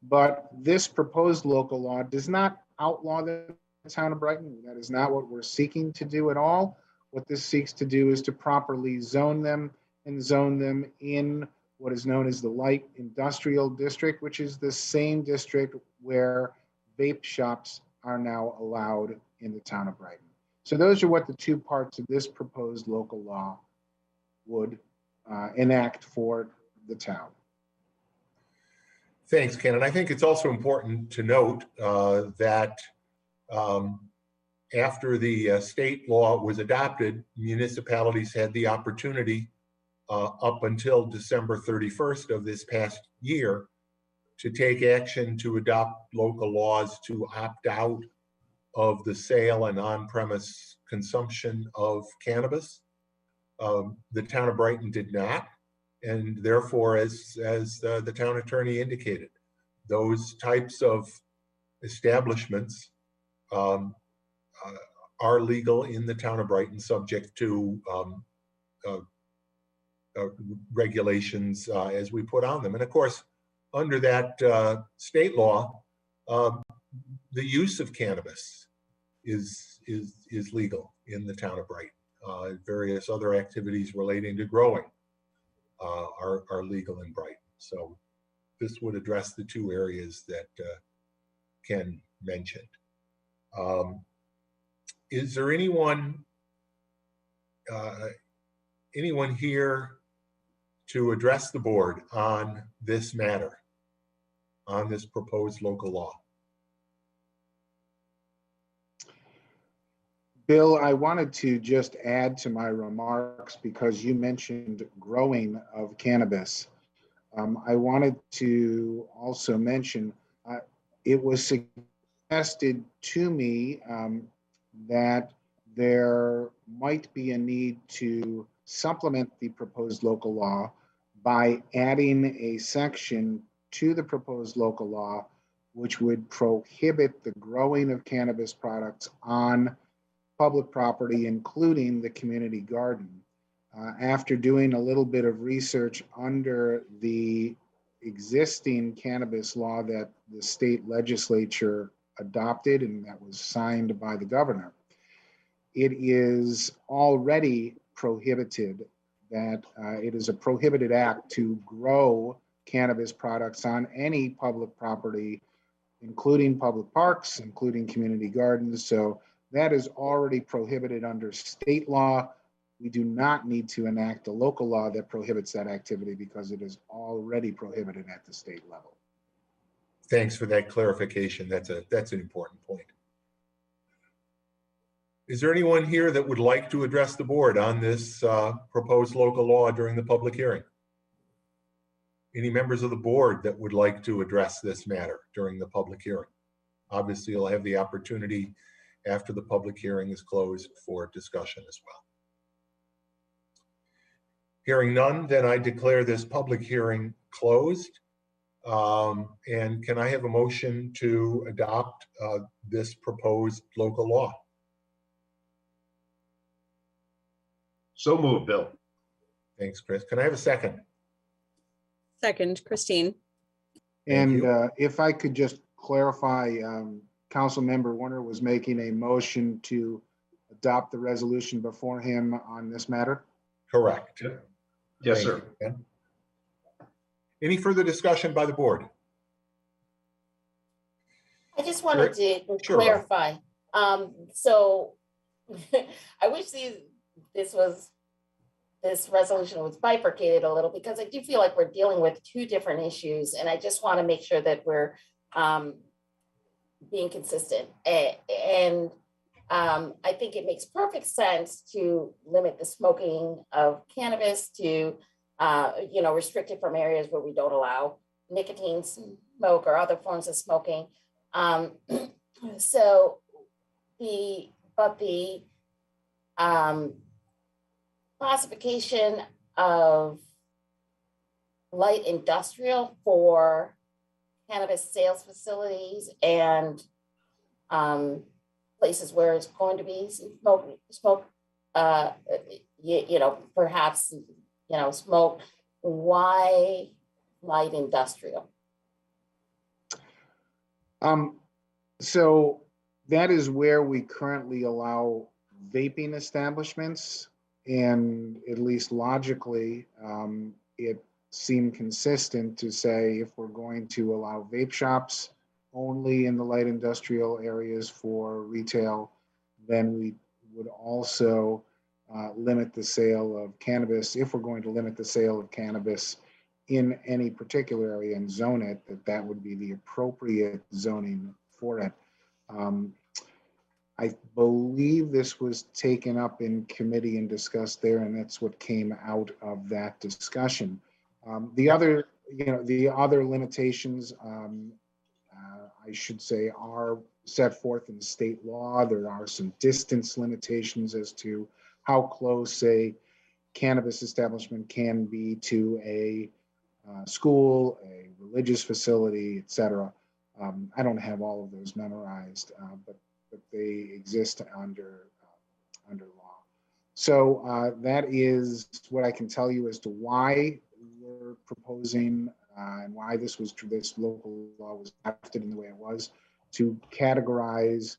but this proposed local law does not outlaw the town of Brighton. That is not what we're seeking to do at all. What this seeks to do is to properly zone them and zone them in what is known as the light industrial district, which is the same district where vape shops are now allowed in the town of Brighton. So those are what the two parts of this proposed local law would enact for the town. Thanks, Ken. And I think it's also important to note that after the state law was adopted, municipalities had the opportunity up until December 31st of this past year to take action to adopt local laws to opt out of the sale and on-premise consumption of cannabis. The town of Brighton did not, and therefore, as the town attorney indicated, those types of establishments are legal in the town of Brighton, subject to regulations as we put on them. And of course, under that state law, the use of cannabis is legal in the town of Brighton. Various other activities relating to growing are legal in Brighton. So this would address the two areas that Ken mentioned. Is there anyone here to address the board on this matter, on this proposed local law? Bill, I wanted to just add to my remarks because you mentioned growing of cannabis. I wanted to also mention it was suggested to me that there might be a need to supplement the proposed local law by adding a section to the proposed local law which would prohibit the growing of cannabis products on public property, including the community garden. After doing a little bit of research under the existing cannabis law that the state legislature adopted and that was signed by the governor, it is already prohibited that it is a prohibited act to grow cannabis products on any public property, including public parks, including community gardens. So that is already prohibited under state law. We do not need to enact a local law that prohibits that activity because it is already prohibited at the state level. Thanks for that clarification. That's an important point. Is there anyone here that would like to address the board on this proposed local law during the public hearing? Any members of the board that would like to address this matter during the public hearing? Obviously, you'll have the opportunity after the public hearing is closed for discussion as well. Hearing none, then I declare this public hearing closed. And can I have a motion to adopt this proposed local law? So moved, Bill. Thanks, Chris. Can I have a second? Second, Christine. And if I could just clarify, Council Member Warner was making a motion to adopt the resolution before him on this matter? Correct. Yes, sir. Any further discussion by the board? I just wanted to clarify. So I wish this resolution was bifurcated a little because I do feel like we're dealing with two different issues, and I just want to make sure that we're being consistent. And I think it makes perfect sense to limit the smoking of cannabis to, restrict it from areas where we don't allow nicotine smoke or other forms of smoking. So the classification of light industrial for cannabis sales facilities and places where it's going to be smoke, perhaps, smoke. Why light industrial? So that is where we currently allow vaping establishments, and at least logically, it seemed consistent to say if we're going to allow vape shops only in the light industrial areas for retail, then we would also limit the sale of cannabis. If we're going to limit the sale of cannabis in any particular area and zone it, that would be the appropriate zoning for it. I believe this was taken up in committee and discussed there, and that's what came out of that discussion. The other limitations, I should say, are set forth in state law. There are some distance limitations as to how close a cannabis establishment can be to a school, a religious facility, etc. I don't have all of those memorized, but they exist under law. So that is what I can tell you as to why we're proposing and why this local law was drafted in the way it was, to categorize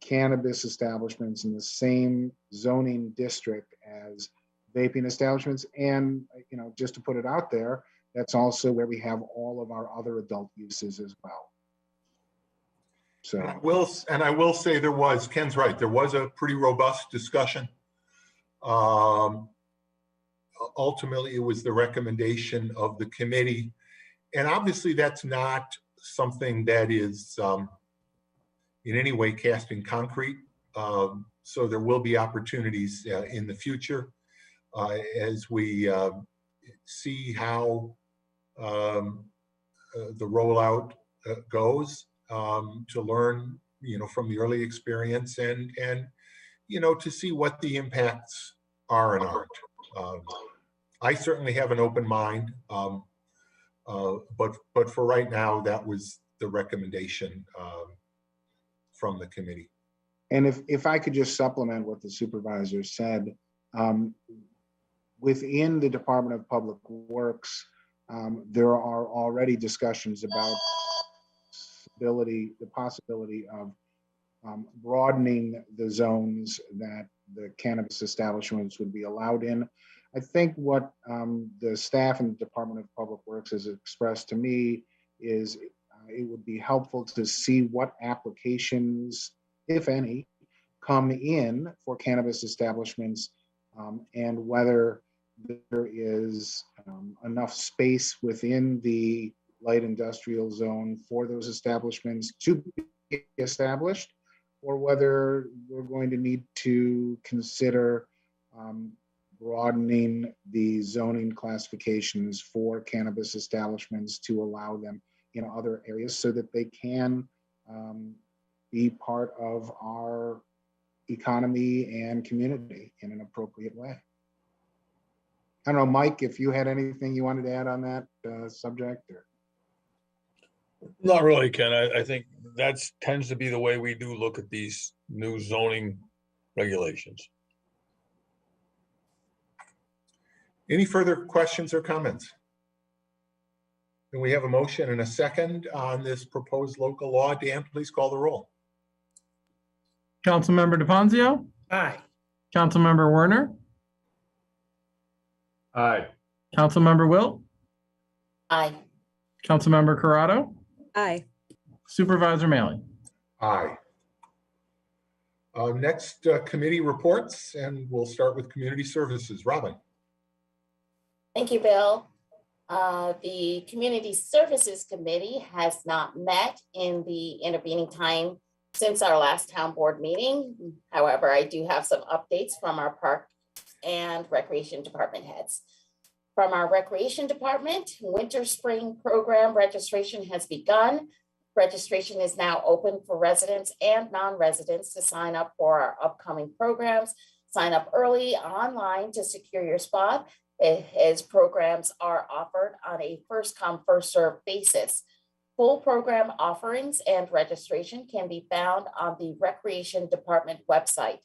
cannabis establishments in the same zoning district as vaping establishments. And, just to put it out there, that's also where we have all of our other adult uses as well. So I will say Ken's right, there was a pretty robust discussion. Ultimately, it was the recommendation of the committee. And obviously, that's not something that is in any way cast in concrete. So there will be opportunities in the future as we see how the rollout goes, to learn, from the early experience and to see what the impacts are and aren't. I certainly have an open mind, but for right now, that was the recommendation from the committee. And if I could just supplement what the supervisor said, within the Department of Public Works, there are already discussions about the possibility of broadening the zones that the cannabis establishments would be allowed in. I think what the staff in the Department of Public Works has expressed to me is it would be helpful to see what applications, if any, come in for cannabis establishments, and whether there is enough space within the light industrial zone for those establishments to be established, or whether we're going to need to consider broadening the zoning classifications for cannabis establishments to allow them in other areas so that they can be part of our economy and community in an appropriate way. I don't know, Mike, if you had anything you wanted to add on that subject, or? Not really, Ken. I think that tends to be the way we do look at these new zoning regulations. Any further questions or comments? And we have a motion and a second on this proposed local law. Dan, please call the roll. Councilmember DePonzio? Aye. Councilmember Werner? Aye. Councilmember Wilt? Aye. Councilmember Corrado? Aye. Supervisor Mailey? Aye. Next, committee reports, and we'll start with Community Services. Robin. Thank you, Bill. The Community Services Committee has not met in the intervening time since our last town board meeting. However, I do have some updates from our Park and Recreation Department heads. From our Recreation Department, Winter Spring Program registration has begun. Registration is now open for residents and non-residents to sign up for our upcoming programs. Sign up early online to secure your spot, as programs are offered on a first-come, first-served basis. Full program offerings and registration can be found on the Recreation Department website.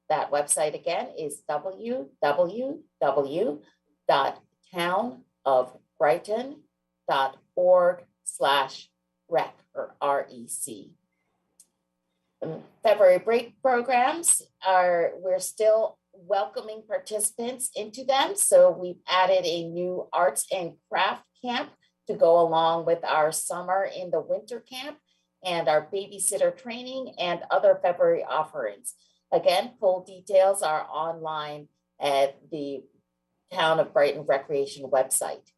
That website again is www.townofbrighton.org/rec or REC. February break programs we're still welcoming participants into them. So we've added a new arts and craft camp to go along with our summer in the winter camp and our babysitter training and other February offerings. Again, full details are online at the Town of Brighton Recreation website.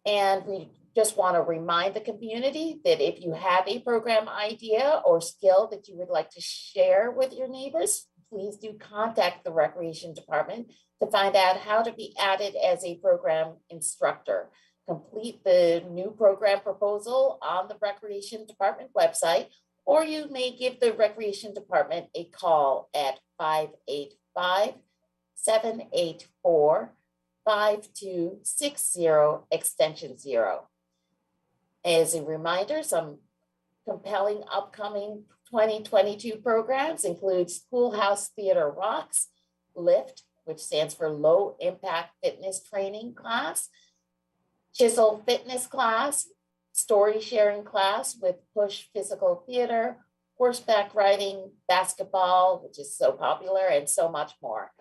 And we just want to remind the community that if you have a program idea or skill that you would like to share with your neighbors, please do contact the Recreation Department to find out how to be added as a program instructor. Complete the new program proposal on the Recreation Department website, or you may give the Recreation Department a call at 585-784-5260 extension 0. As a reminder, some compelling upcoming 2022 programs include Schoolhouse Theater Rocks, LIFT, which stands for Low Impact Fitness Training Class, Chisel Fitness Class, Story Sharing Class with Push Physical Theater, Horseback Riding, Basketball, which is so popular, and so much more.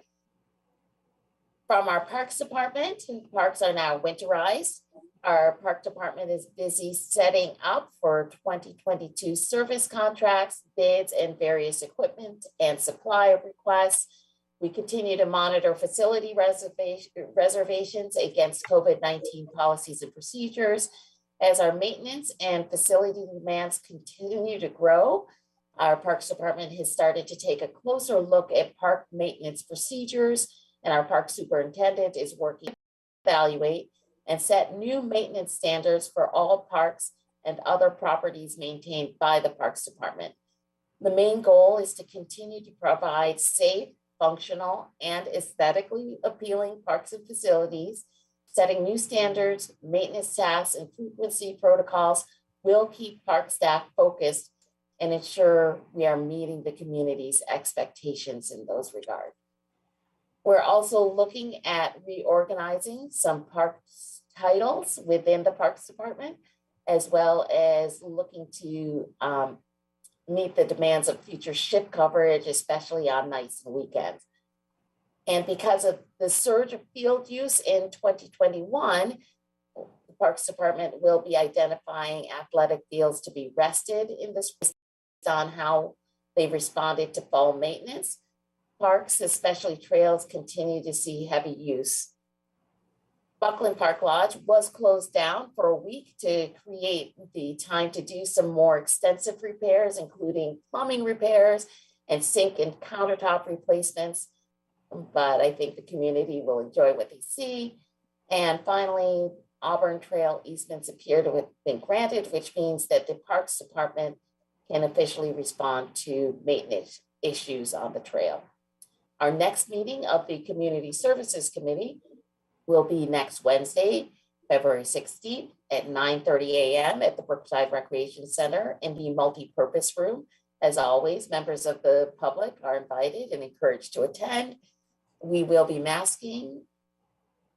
From our Parks Department, parks are now winterized. Our Park Department is busy setting up for 2022 service contracts, bids, and various equipment and supply requests. We continue to monitor facility reservations against COVID-19 policies and procedures. As our maintenance and facility demands continue to grow, Our Parks Department has started to take a closer look at park maintenance procedures, and our park superintendent is working to evaluate and set new maintenance standards for all parks and other properties maintained by the Parks Department. The main goal is to continue to provide safe, functional, and aesthetically appealing parks and facilities. Setting new standards, maintenance tasks, and frequency protocols will keep park staff focused and ensure we are meeting the community's expectations in those regards. We're also looking at reorganizing some parks titles within the Parks Department, as well as looking to meet the demands of future shift coverage, especially on nights and weekends. And because of the surge of field use in 2021, the Parks Department will be identifying athletic fields to be rested in this based on how they responded to fall maintenance. Parks, especially trails, continue to see heavy use. Buckland Park Lodge was closed down for a week to create the time to do some more extensive repairs, including plumbing repairs and sink and countertop replacements. But I think the community will enjoy what they see. And finally, Auburn Trail easements appear to have been granted, which means that the Parks Department can officially respond to maintenance issues on the trail. Our next meeting of the Community Services Committee will be next Wednesday, February 16th at 9:30 a.m. at the Brookside Recreation Center in the multi-purpose room. As always, members of the public are invited and encouraged to attend. We will be masking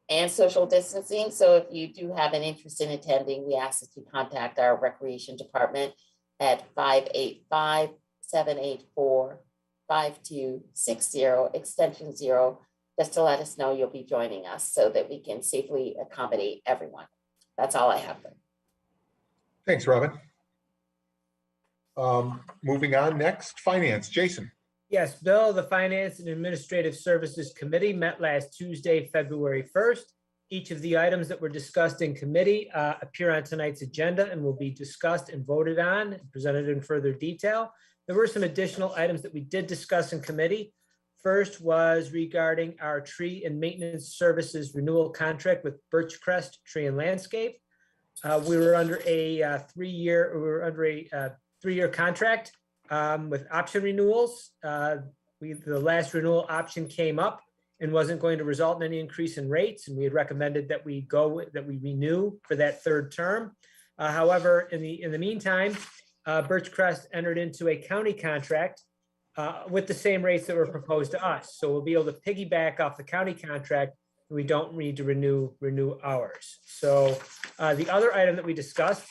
and social distancing. So if you do have an interest in attending, we ask that you contact our Recreation Department at 585-784-5260, extension 0, just to let us know you'll be joining us so that we can safely accommodate everyone. That's all I have. Thanks, Robin. Moving on, next, Finance. Jason. Yes, Bill, the Finance and Administrative Services Committee met last Tuesday, February 1st. Each of the items that were discussed in committee appear on tonight's agenda and will be discussed and voted on and presented in further detail. There were some additional items that we did discuss in committee. First was regarding our tree and maintenance services renewal contract with Birch, Crest Tree and Landscape. We were under a three-year contract with option renewals. The last renewal option came up and wasn't going to result in any increase in rates, and we had recommended that we renew for that third term. However, in the meantime, Birch Crest entered into a county contract with the same rates that were proposed to us. So we'll be able to piggyback off the county contract. We don't need to renew ours. So the other item that we discussed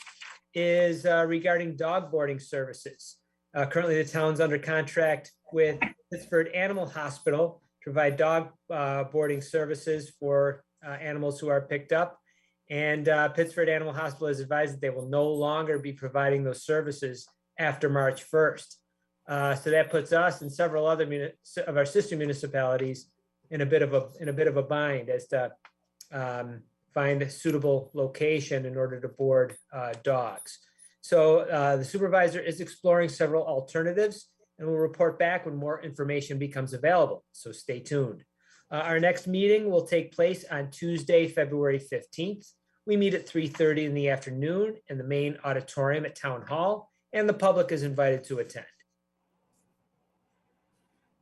is regarding dog boarding services. Currently, the town's under contract with Pittsford Animal Hospital to provide dog boarding services for animals who are picked up. And Pittsford Animal Hospital has advised that they will no longer be providing those services after March 1st. So that puts us and several other of our sister municipalities in a bit of a bind as to find a suitable location in order to board dogs. So the supervisor is exploring several alternatives and will report back when more information becomes available. So stay tuned. Our next meeting will take place on Tuesday, February 15th. We meet at 3:30 in the afternoon in the main auditorium at Town Hall, and the public is invited to attend.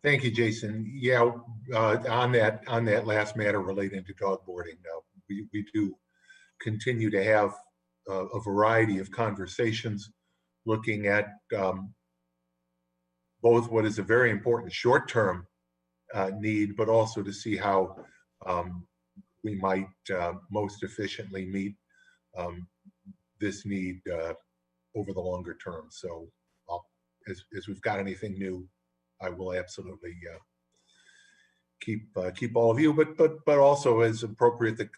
Thank you, Jason. Yeah, on that last matter relating to dog boarding, we do continue to have a variety of conversations looking at both what is a very important short-term need, but also to see how we might most efficiently meet this need over the longer term. So as we've got anything new, I will absolutely keep all of you, but also as appropriate, the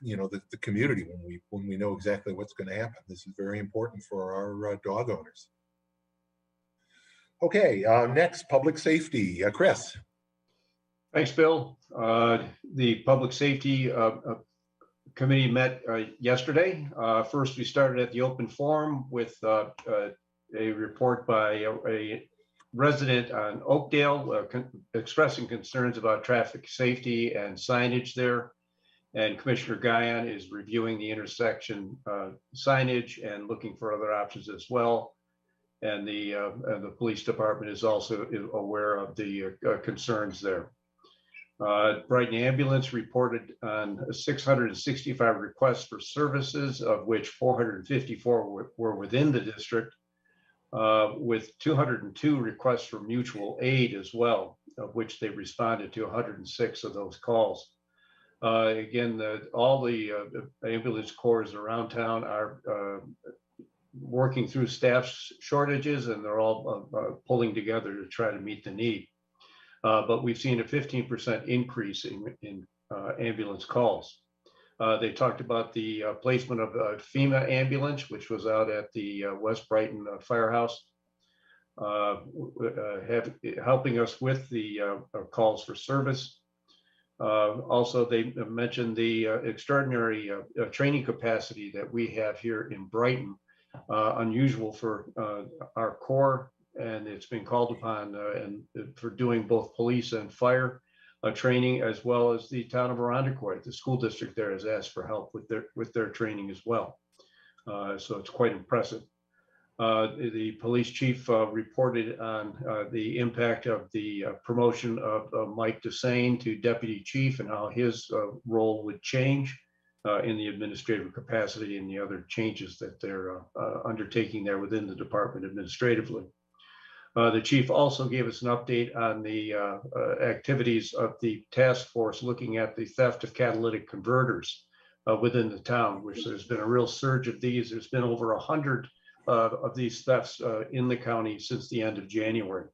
community when we know exactly what's going to happen. This is very important for our dog owners. Okay, next, public safety. Chris. Thanks, Bill. The Public Safety Committee met yesterday. First, we started at the open forum with a report by a resident on Oakdale expressing concerns about traffic safety and signage there. And Commissioner Guyon is reviewing the intersection signage and looking for other options as well. And the police department is also aware of the concerns there. Brighton Ambulance reported on 665 requests for services, of which 454 were within the district, with 202 requests for mutual aid as well, of which they responded to 106 of those calls. Again, all the ambulance corps around town are working through staff shortages, and they're all pulling together to try to meet the need. But we've seen a 15% increase in ambulance calls. They talked about the placement of a FEMA ambulance, which was out at the West Brighton Firehouse, helping us with the calls for service. Also, they mentioned the extraordinary training capacity that we have here in Brighton, unusual for our Corps, and it's been called upon and for doing both police and fire training, as well as the town of Arundecoit. The school district there has asked for help with their training as well. So it's quite impressive. The police chief reported on the impact of the promotion of Mike Desane to deputy chief and how his role would change in the administrative capacity and the other changes that they're undertaking there within the department administratively. The chief also gave us an update on the activities of the task force looking at the theft of catalytic converters within the town, which there's been a real surge of these. There's been over 100 of these thefts in the county since the end of January.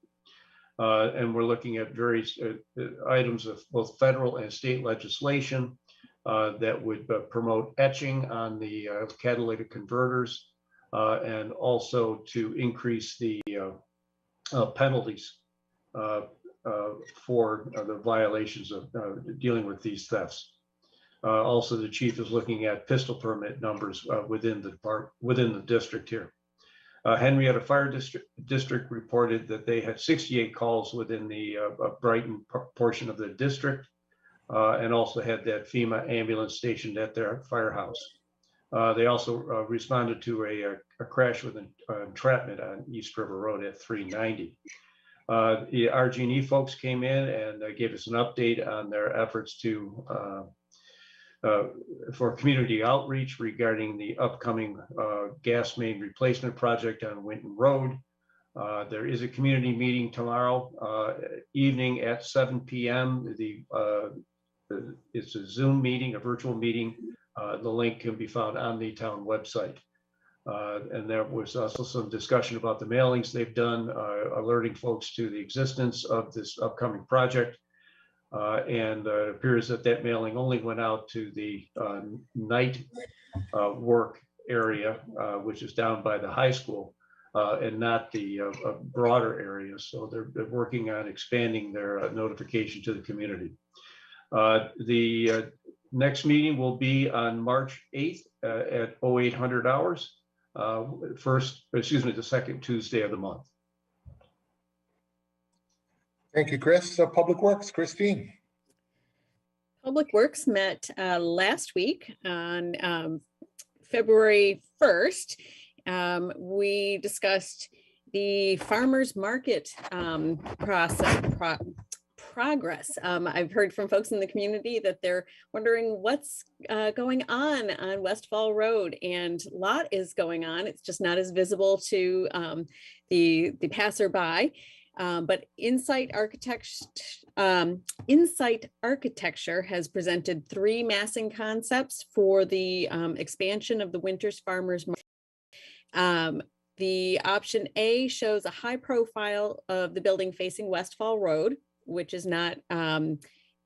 And we're looking at various items of both federal and state legislation that would promote etching on the catalytic converters and also to increase the penalties for the violations of dealing with these thefts. Also, the chief is looking at pistol permit numbers within the district here. Henrietta Fire District reported that they had 68 calls within the Brighton portion of the district, and also had that FEMA ambulance stationed at their firehouse. They also responded to a crash with an entrapment on East River Road at 390. The RG&E folks came in and gave us an update on their efforts for community outreach regarding the upcoming gas main replacement project on Winton Road. There is a community meeting tomorrow evening at 7 p.m. It's a Zoom meeting, a virtual meeting. The link can be found on the town website. And there was also some discussion about the mailings they've done, alerting folks to the existence of this upcoming project. And it appears that that mailing only went out to the night work area, which is down by the high school, and not the broader area. So they're working on expanding their notification to the community. The next meeting will be on March 8th at 0800 hours. The second Tuesday of the month. Thank you, Chris. Public Works, Christine. Public Works met last week on February 1st. We discussed the farmers market progress. I've heard from folks in the community that they're wondering what's going on Westfall Road, and a lot is going on. It's just not as visible to the passerby. But Insight Architecture has presented 3 massing concepts for the expansion of the Winters Farmers Market. The option A shows a high profile of the building facing Westfall Road, which is not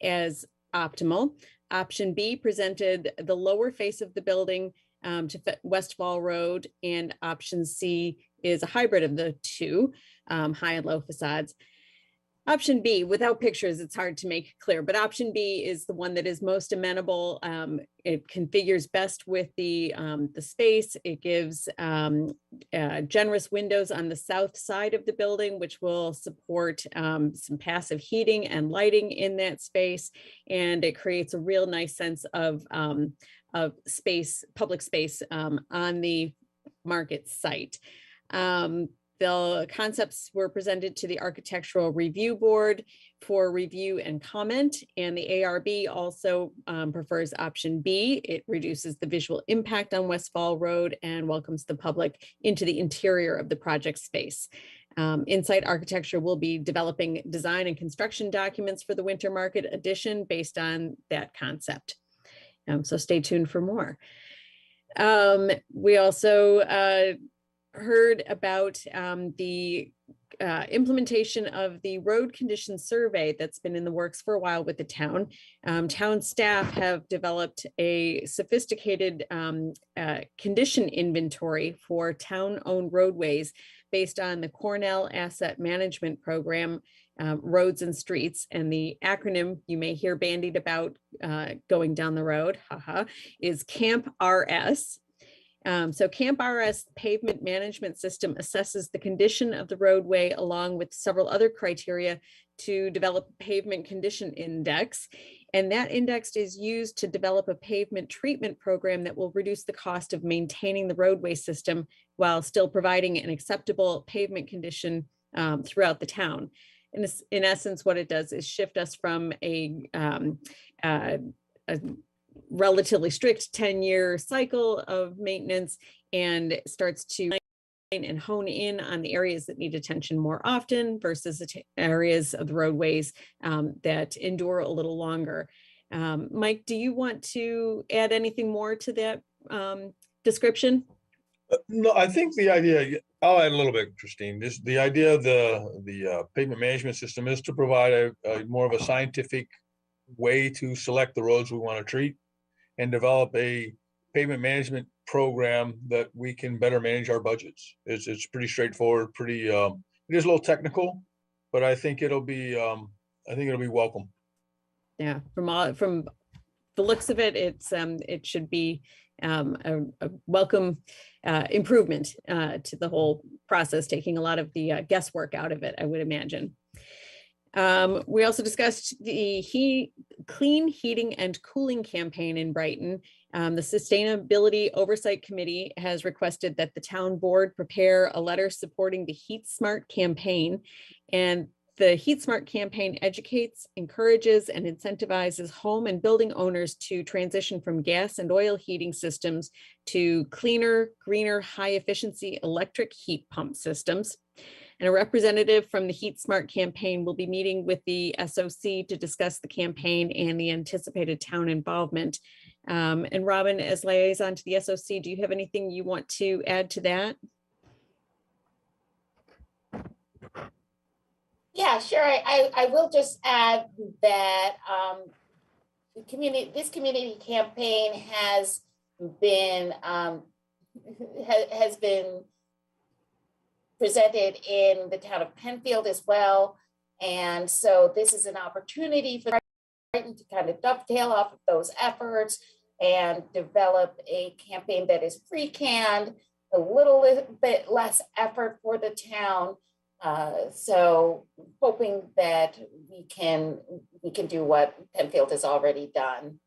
as optimal. Option B presented the lower face of the building to fit Westfall Road, and option C is a hybrid of the two, high and low facades. Option B, without pictures, it's hard to make clear, but option B is the one that is most amenable. It configures best with the space. It gives generous windows on the south side of the building, which will support some passive heating and lighting in that space. And it creates a real nice sense of space, public space on the market site. The concepts were presented to the Architectural Review Board for review and comment, and the ARB also prefers option B. It reduces the visual impact on Westfall Road and welcomes the public into the interior of the project space. Insight Architecture will be developing design and construction documents for the Winter Market addition based on that concept. So stay tuned for more. We also heard about the implementation of the road condition survey that's been in the works for a while with the town. Town staff have developed a sophisticated condition inventory for town-owned roadways based on the Cornell Asset Management Program, Roads and Streets, and the acronym you may hear bandied about going down the road, is CAMP RS. So CAMP RS Pavement Management System assesses the condition of the roadway along with several other criteria to develop a pavement condition index. And that index is used to develop a pavement treatment program that will reduce the cost of maintaining the roadway system while still providing an acceptable pavement condition throughout the town. And this, in essence, what it does is shift us from a relatively strict 10-year cycle of maintenance and starts to and hone in on the areas that need attention more often versus the areas of the roadways that endure a little longer. Mike, do you want to add anything more to that description? No, I think the idea, I'll add a little bit, Christine. The idea of the pavement management system is to provide a more of a scientific way to select the roads we want to treat and develop a pavement management program that we can better manage our budgets. It's pretty straightforward, pretty it is a little technical, but I think it'll be welcome. Yeah, from the looks of it, it should be a welcome improvement to the whole process, taking a lot of the guesswork out of it, I would imagine. We also discussed the clean heating and cooling campaign in Brighton. The Sustainability Oversight Committee has requested that the town board prepare a letter supporting the Heat Smart campaign. And the Heat Smart campaign educates, encourages, and incentivizes home and building owners to transition from gas and oil heating systems to cleaner, greener, high-efficiency electric heat pump systems. And a representative from the Heat Smart campaign will be meeting with the SOC to discuss the campaign and the anticipated town involvement. And Robin, as liaison to the SOC, do you have anything you want to add to that? Yeah, sure. I will just add that this community campaign has been presented in the town of Penfield as well. And so this is an opportunity for Brighton to kind of dovetail off of those efforts and develop a campaign that is pre-canned, a little bit less effort for the town. So hoping that we can do what Penfield has already done.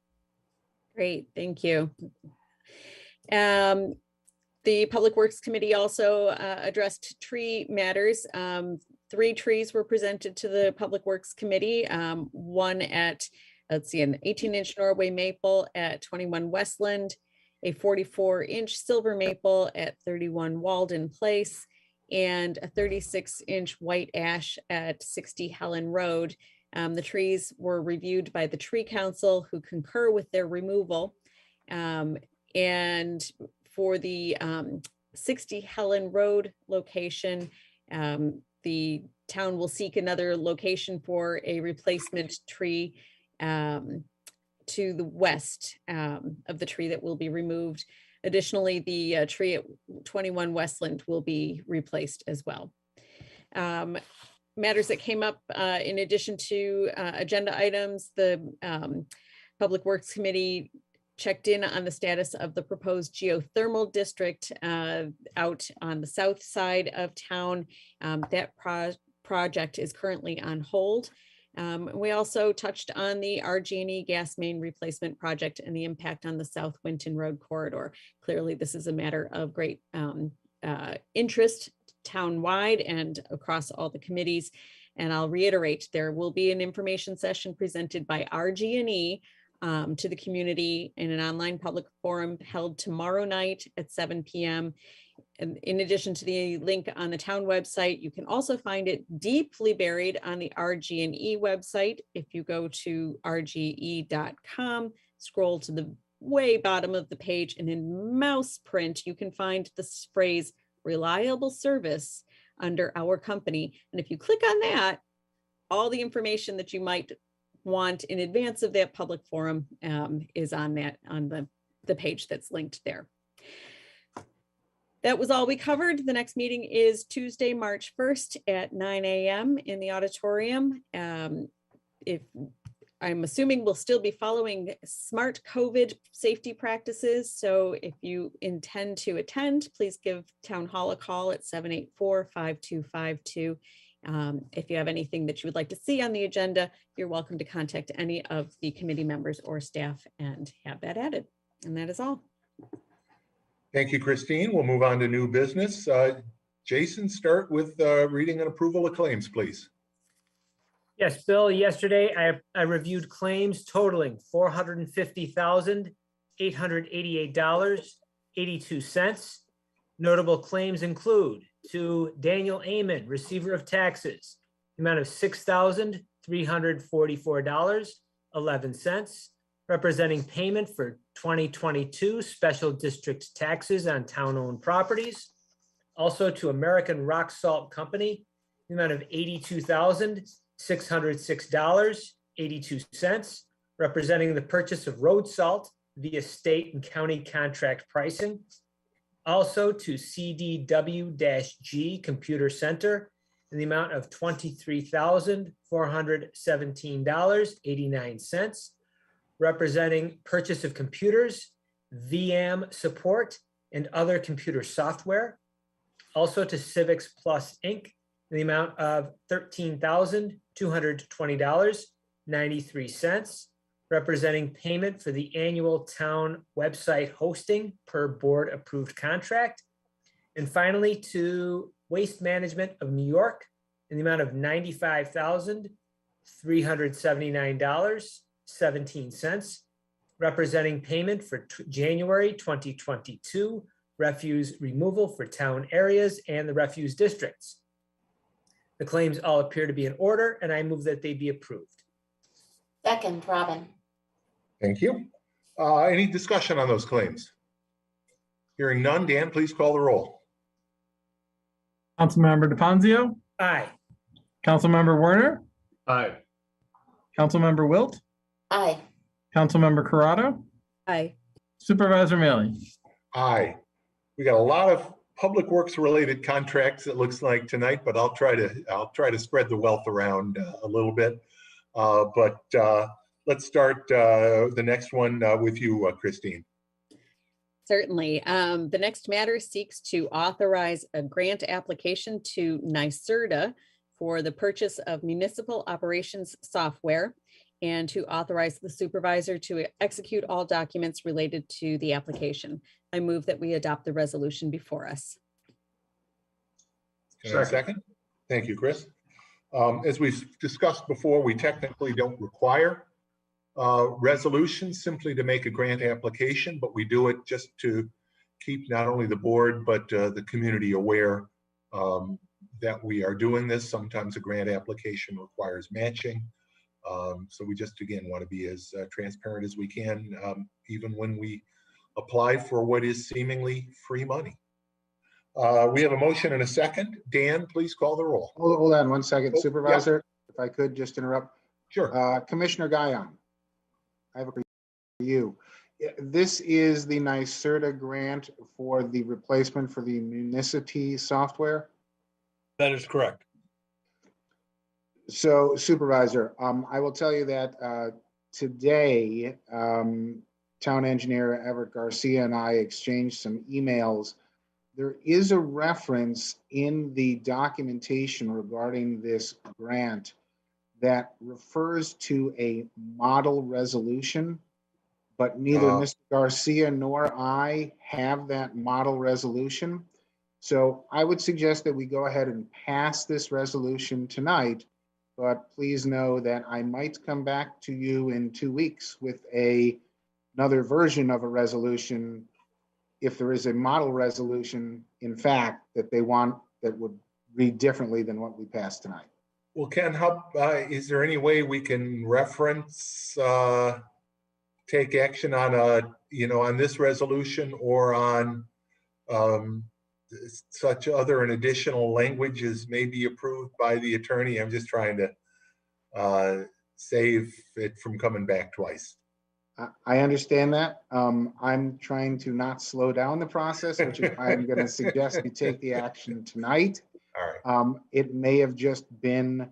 Great, thank you. The Public Works Committee also addressed tree matters. 3 trees were presented to the Public Works Committee. One at, let's see, an 18-inch Norway maple at 21 Westland, a 44-inch silver maple at 31 Walden Place, and a 36-inch white ash at 60 Helen Road. The trees were reviewed by the Tree Council, who concur with their removal. And for the 60 Helen Road location, the town will seek another location for a replacement tree to the west of the tree that will be removed. Additionally, the tree at 21 Westland will be replaced as well. matters that came up in addition to agenda items, the Public Works Committee checked in on the status of the proposed geothermal district out on the south side of town. That project is currently on hold. We also touched on the RG&E gas main replacement project and the impact on the South Winton Road corridor. Clearly, this is a matter of great interest town-wide and across all the committees. And I'll reiterate, there will be an information session presented by RG&E to the community in an online public forum held tomorrow night at 7 p.m. And in addition to the link on the town website, you can also find it deeply buried on the RG&E website. If you go to rge.com, scroll to the way bottom of the page, and in mouse print, you can find this phrase reliable service under our company. And if you click on that, all the information that you might want in advance of that public forum is on the page that's linked there. That was all we covered. The next meeting is Tuesday, March 1st at 9 a.m. in the auditorium. If I'm assuming we'll still be following smart COVID safety practices. So if you intend to attend, please give Town Hall a call at 784-5252. If you have anything that you would like to see on the agenda, you're welcome to contact any of the committee members or staff and have that added. And that is all. Thank you, Christine. We'll move on to new business. Jason, start with reading and approval of claims, please. Yes, Bill, yesterday I reviewed claims totaling $450,888.82. Notable claims include to Daniel Amon, receiver of taxes, the amount of $6,344.11, representing payment for 2022 special district taxes on town-owned properties. Also to American Rock Salt Company, the amount of $82,606.82, representing the purchase of road salt via state and county contract pricing. Also to CDW-G Computer Center in the amount of $23,417.89, representing purchase of computers, VM support, and other computer software. Also to Civics Plus Inc. in the amount of $13,220.93, representing payment for the annual town website hosting per board approved contract. And finally, to Waste Management of New York in the amount of $95,379.17, representing payment for January 2022 refuse removal for town areas and the refuse districts. The claims all appear to be in order, and I move that they be approved. Second, Robin. Thank you. Any discussion on those claims? Hearing none, Dan, please call the roll. Councilmember DePonzio, Aye. Councilmember Werner, Aye. Councilmember Wilt, Aye. Councilmember Corrado, Aye. Supervisor Mealy. Aye. We got a lot of public works related contracts, it looks like tonight, but I'll try to spread the wealth around a little bit. Let's start the next one with you, Christine. Certainly. The next matter seeks to authorize a grant application to NYSERDA for the purchase of municipal operations software and to authorize the supervisor to execute all documents related to the application. I move that we adopt the resolution before us. Second. Thank you, Chris. As we've discussed before, we technically don't require resolutions simply to make a grant application, but we do it just to keep not only the board, but the community aware that we are doing this. Sometimes a grant application requires matching. So we just, again, want to be as transparent as we can, even when we apply for what is seemingly free money. We have a motion and a second. Dan, please call the roll. Hold on one second, Supervisor, if I could just interrupt. Sure. Commissioner Guyon, I have a question for you. This is the NYSERDA grant for the replacement for the municipal software? That is correct. So Supervisor, I will tell you that today, Town Engineer Everett Garcia and I exchanged some emails. There is a reference in the documentation regarding this grant that refers to a model resolution, but neither Mr. Garcia nor I have that model resolution. So I would suggest that we go ahead and pass this resolution tonight, but please know that I might come back to you in 2 weeks with another version of a resolution if there is a model resolution, in fact, that they want that would read differently than what we passed tonight. Well, Ken, is there any way we can reference, take action on on this resolution or on such other and additional language as may be approved by the attorney? I'm just trying to save it from coming back twice. I understand that. I'm trying to not slow down the process, which is why I'm going to suggest we take the action tonight. All right. It may have just been,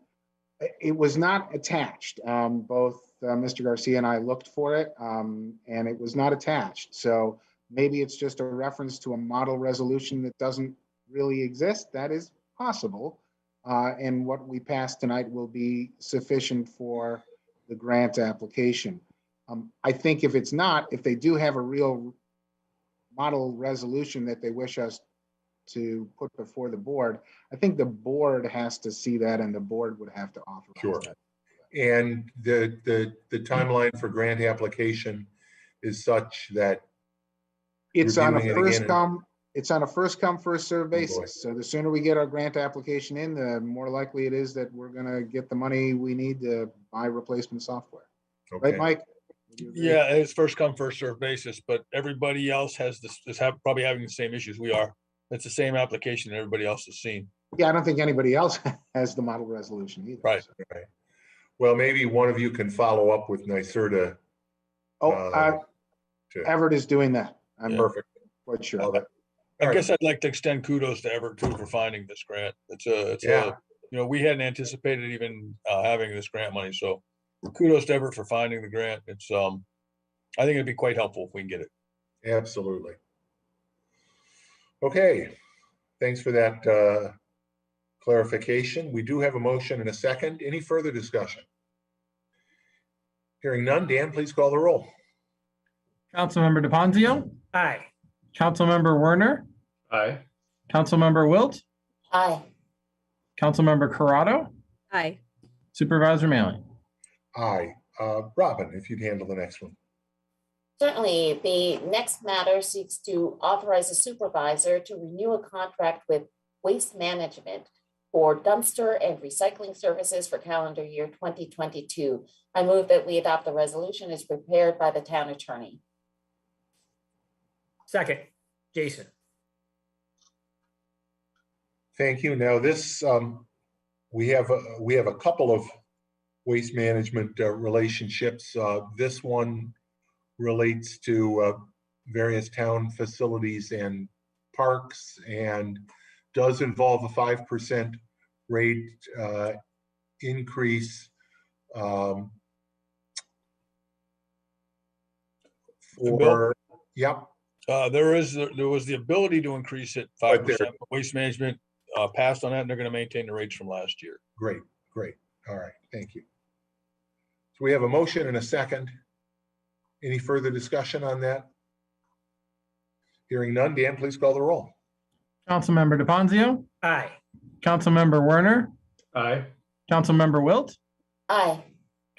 it was not attached. Both Mr. Garcia and I looked for it, and it was not attached. So maybe it's just a reference to a model resolution that doesn't really exist. That is possible. And what we pass tonight will be sufficient for the grant application. I think if it's not, if they do have a real model resolution that they wish us to put before the board, I think the board has to see that and the board would have to authorize that. And the timeline for grant application is such that it's on a reviewing it again it's on a first come, first serve basis. So the sooner we get our grant application in, the more likely it is that we're gonna get the money we need to buy replacement software. Okay. Right, Mike? Yeah, it's first come, first served basis, but everybody else has this, probably having the same issues we are. It's the same application that everybody else has seen. Yeah, I don't think anybody else has the model resolution either. Right. So. Right. Well, maybe one of you can follow up with NYSERDA. Everett is doing that. I'm Perfect. quite sure. I guess I'd like to extend kudos to Everett too for finding this grant. We hadn't anticipated even having this grant money, so kudos to Everett for finding the grant. It's I think it'd be quite helpful if we can get it. Absolutely. Okay, thanks for that clarification. We do have a motion and a second. Any further discussion? Hearing none, Dan, please call the roll. Councilmember DePonzio. Aye. Councilmember Werner. Aye. Councilmember Wilt. Aye. Councilmember Corrado. Aye. Supervisor Mailing. Aye. Robin, if you'd handle the next one. Certainly, the next matter seeks to authorize a supervisor to renew a contract with Waste Management for dumpster and recycling services for calendar year 2022. I move that we adopt the resolution as prepared by the town attorney. Second, Jason. Thank you. Now this, we have a couple of waste management relationships. This one relates to various town facilities and parks and does involve a 5% rate increase for, yep. There was the ability to increase it 5%, but Waste Management passed on that, and they're going to maintain the rates from last year. Great. All right, thank you. So we have a motion and a second. Any further discussion on that? Hearing none, Dan, please call the roll. Councilmember DePonzio. Aye. Councilmember Werner. Aye. Councilmember Wilt. Aye.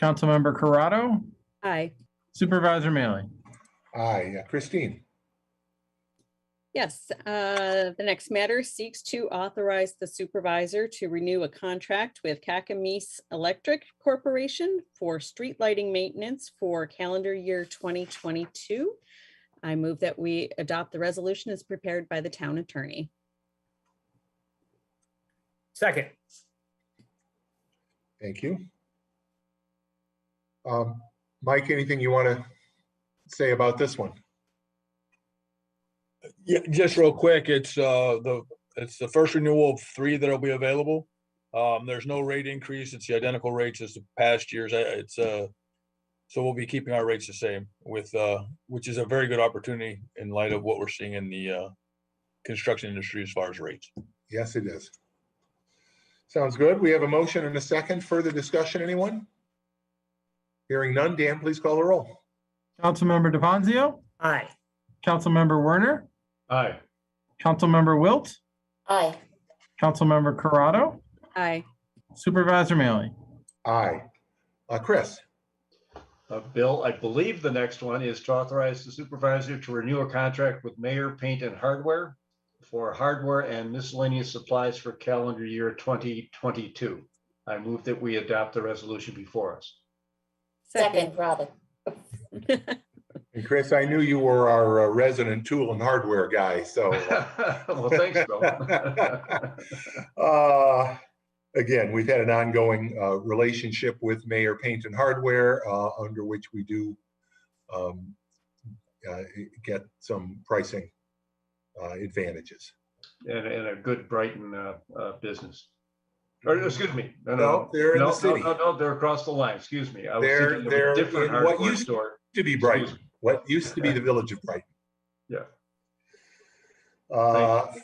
Councilmember Corrado. Aye. Supervisor Mailing. Aye. Christine. Yes, the next matter seeks to authorize the supervisor to renew a contract with Cannabis Electric Corporation for street lighting maintenance for calendar year 2022. I move that we adopt the resolution as prepared by the town attorney. Second. Thank you. Mike, anything you want to say about this one? Yeah, just real quick, it's the first renewal of 3 that'll be available. There's no rate increase. It's the identical rates as the past years. So we'll be keeping our rates the same with, which is a very good opportunity in light of what we're seeing in the construction industry as far as rates. Yes, it is. Sounds good. We have a motion and a second. Further discussion, anyone? Hearing none. Dan, please call the roll. Councilmember DePonzio, Aye. Councilmember Werner, Aye. Councilmember Wilt, Aye. Councilmember Corrado, Aye. Supervisor Mailey. Aye. Chris? Bill, I believe the next one is to authorize the supervisor to renew a contract with Mayor Paint and Hardware for hardware and miscellaneous supplies for calendar year 2022. I move that we adopt the resolution before us. Second, Robin. And Chris, I knew you were our resident tool and hardware guy, so. Well, thanks, Bill. Again, we've had an ongoing relationship with Mayor Paint and Hardware, under which we do get some pricing advantages. And a good Brighton business. Or excuse me. No, they're in the city. No, they're across the line. Excuse me. I was They're thinking of a different in what hardware used store. to be Brighton, what used to be the village of Brighton. Yeah.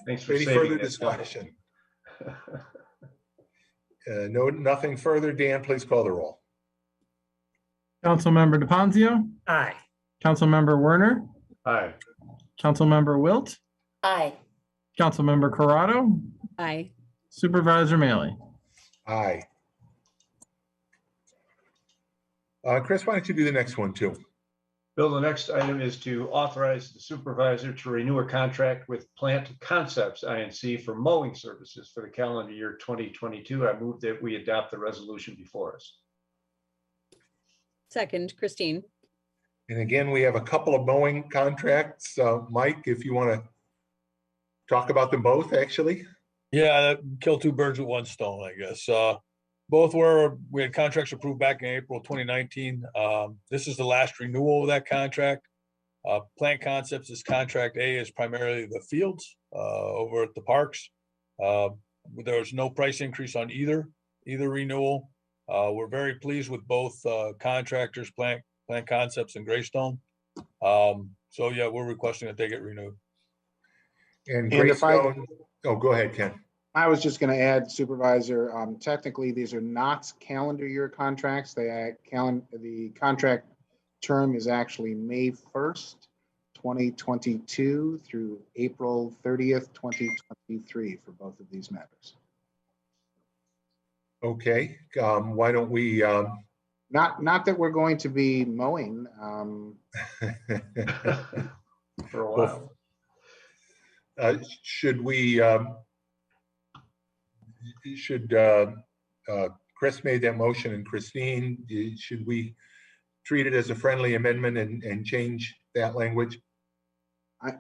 Thanks for Any saving further that. discussion? No, nothing further. Dan, please call the roll. Councilmember DePonzio, Aye. Councilmember Werner, Aye. Councilmember Wilt, Aye. Councilmember Corrado, Aye. Supervisor Mailey. Aye. Chris, why don't you do the next one too? Bill, the next item is to authorize the supervisor to renew a contract with Plant Concepts Inc. for mowing services for the calendar year 2022. I move that we adopt the resolution before us. Second, Christine. And again, we have a couple of mowing contracts. Mike, if you want to talk about them both, actually. Yeah, kill two birds with one stone, I guess. We had contracts approved back in April 2019. This is the last renewal of that contract. Plant Concepts is contract A, is primarily the fields over at the parks. There was no price increase on either renewal. We're very pleased with both contractors, Plant Concepts and Graystone. So yeah, we're requesting that they get renewed. And if I- Graystone, oh, go ahead, Ken. I was just going to add, Supervisor, technically, these are not calendar year contracts. The contract term is actually May 1st, 2022 through April 30th, 2023 for both of these matters. Okay, why don't we? Not that we're going to be mowing for a while. Should we? Chris made that motion, and Christine, should we treat it as a friendly amendment and change that language?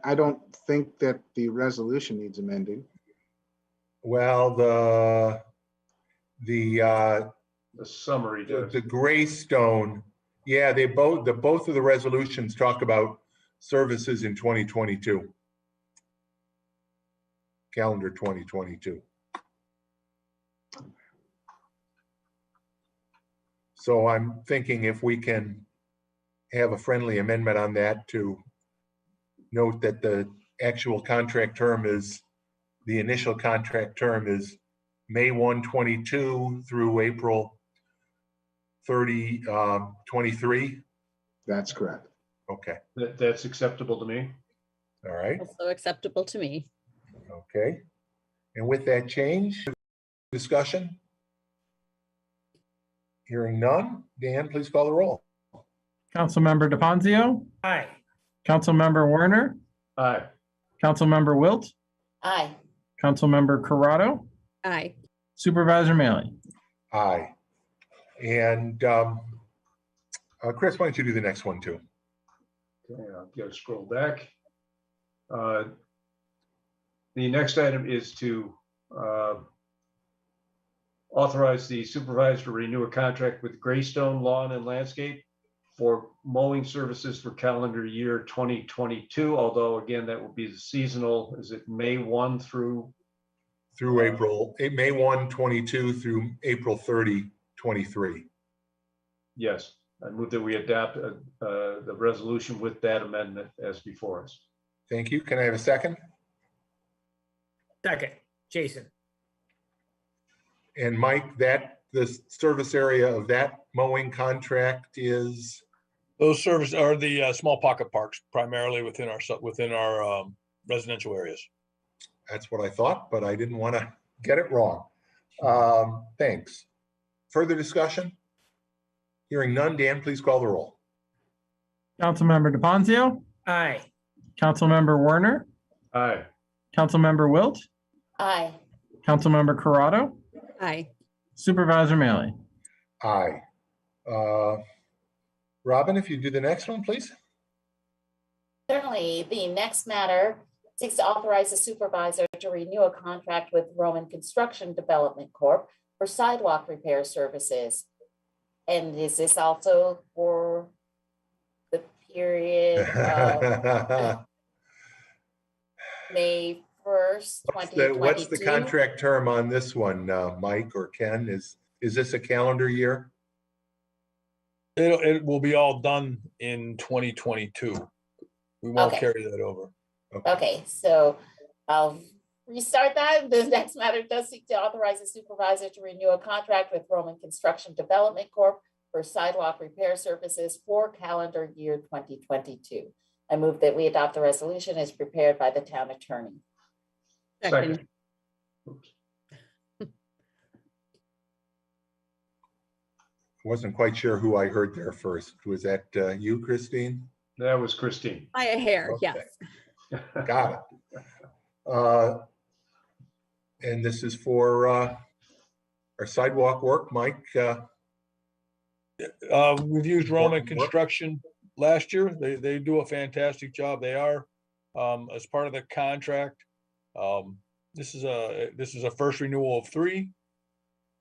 I don't think that the resolution needs amending. Well, the summary does. The Graystone, yeah, both of the resolutions talk about services in 2022, calendar 2022. So I'm thinking if we can have a friendly amendment on that to note that the actual contract term is, the initial contract term is May 1, 22 through April 30, 23. That's correct. Okay. That's acceptable to me. All right. Also acceptable to me. Okay. And with that change, discussion? Hearing none. Dan, please call the roll. Councilmember DePonzio, Aye. Councilmember Werner, Aye. Councilmember Wilt, Aye. Councilmember Corrado, Aye. Supervisor Mailey. Aye. And Chris, why don't you do the next one too? Okay, I'll gotta scroll back. The next item is to authorize the supervisor to renew a contract with Graystone Lawn and Landscape for mowing services for calendar year 2022. Although again, that will be the seasonal. Is it May 1 through through May 1, 22 through April 30, 23. Yes, I move that we adopt the resolution with that amendment as before us. Thank you. Can I have a second? Second, Jason. And Mike, the service area of that mowing contract is? Those services are the small pocket parks, primarily within our residential areas. That's what I thought, but I didn't want to get it wrong. Thanks. Further discussion? Hearing none, Dan, please call the roll. Councilmember DePonzio, Aye. Councilmember Werner, Aye. Councilmember Wilt, Aye. Councilmember Corrado, Aye. Supervisor Mealy. Aye. Robin, if you do the next one, please. Certainly, the next matter seeks to authorize the supervisor to renew a contract with Roman Construction Development Corp. For sidewalk repair services. And is this also for the period of May 1st, 2022? What's the contract term on this one, Mike or Ken? Is this a calendar year? It will be all done in 2022. We won't Okay. carry that over. Okay, so I'll restart that. The next matter does seek to authorize the supervisor to renew a contract with Roman Construction Development Corp. For sidewalk repair services for calendar year 2022. I move that we adopt the resolution as prepared by the town attorney. Second. Wasn't quite sure who I heard there first. Was that you, Christine? That was Christine. By a hair, Okay. yes. Got it. And this is for our sidewalk work, Mike. We've used Roman Work. Construction last year. They do a fantastic job. They are, as part of the contract. This is a first renewal of 3.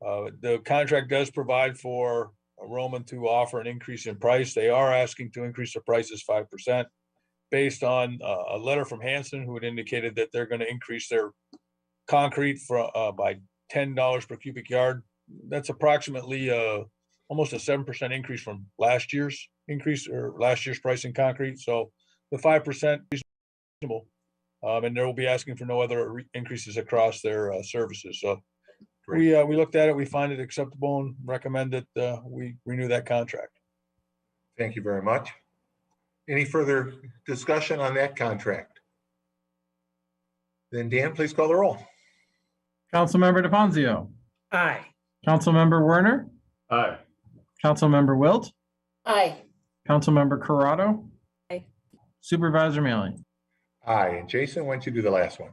The contract does provide for Roman to offer an increase in price. They are asking to increase the prices 5% based on a letter from Hanson, who had indicated that they're going to increase their concrete by $10 per cubic yard. That's approximately almost a 7% increase from last year's increase or last year's price in concrete. So the 5% is reasonable. And they will be asking for no other increases across their services. So we looked at it, we find it acceptable and recommend that we renew that contract. Thank you very much. Any further discussion on that contract? Then Dan, please call the roll. Councilmember DePonzio, Aye. Councilmember Werner, Aye. Councilmember Wilt, Aye. Councilmember Corrado, Aye. Supervisor Mealy. Aye. And Jason, why don't you do the last one?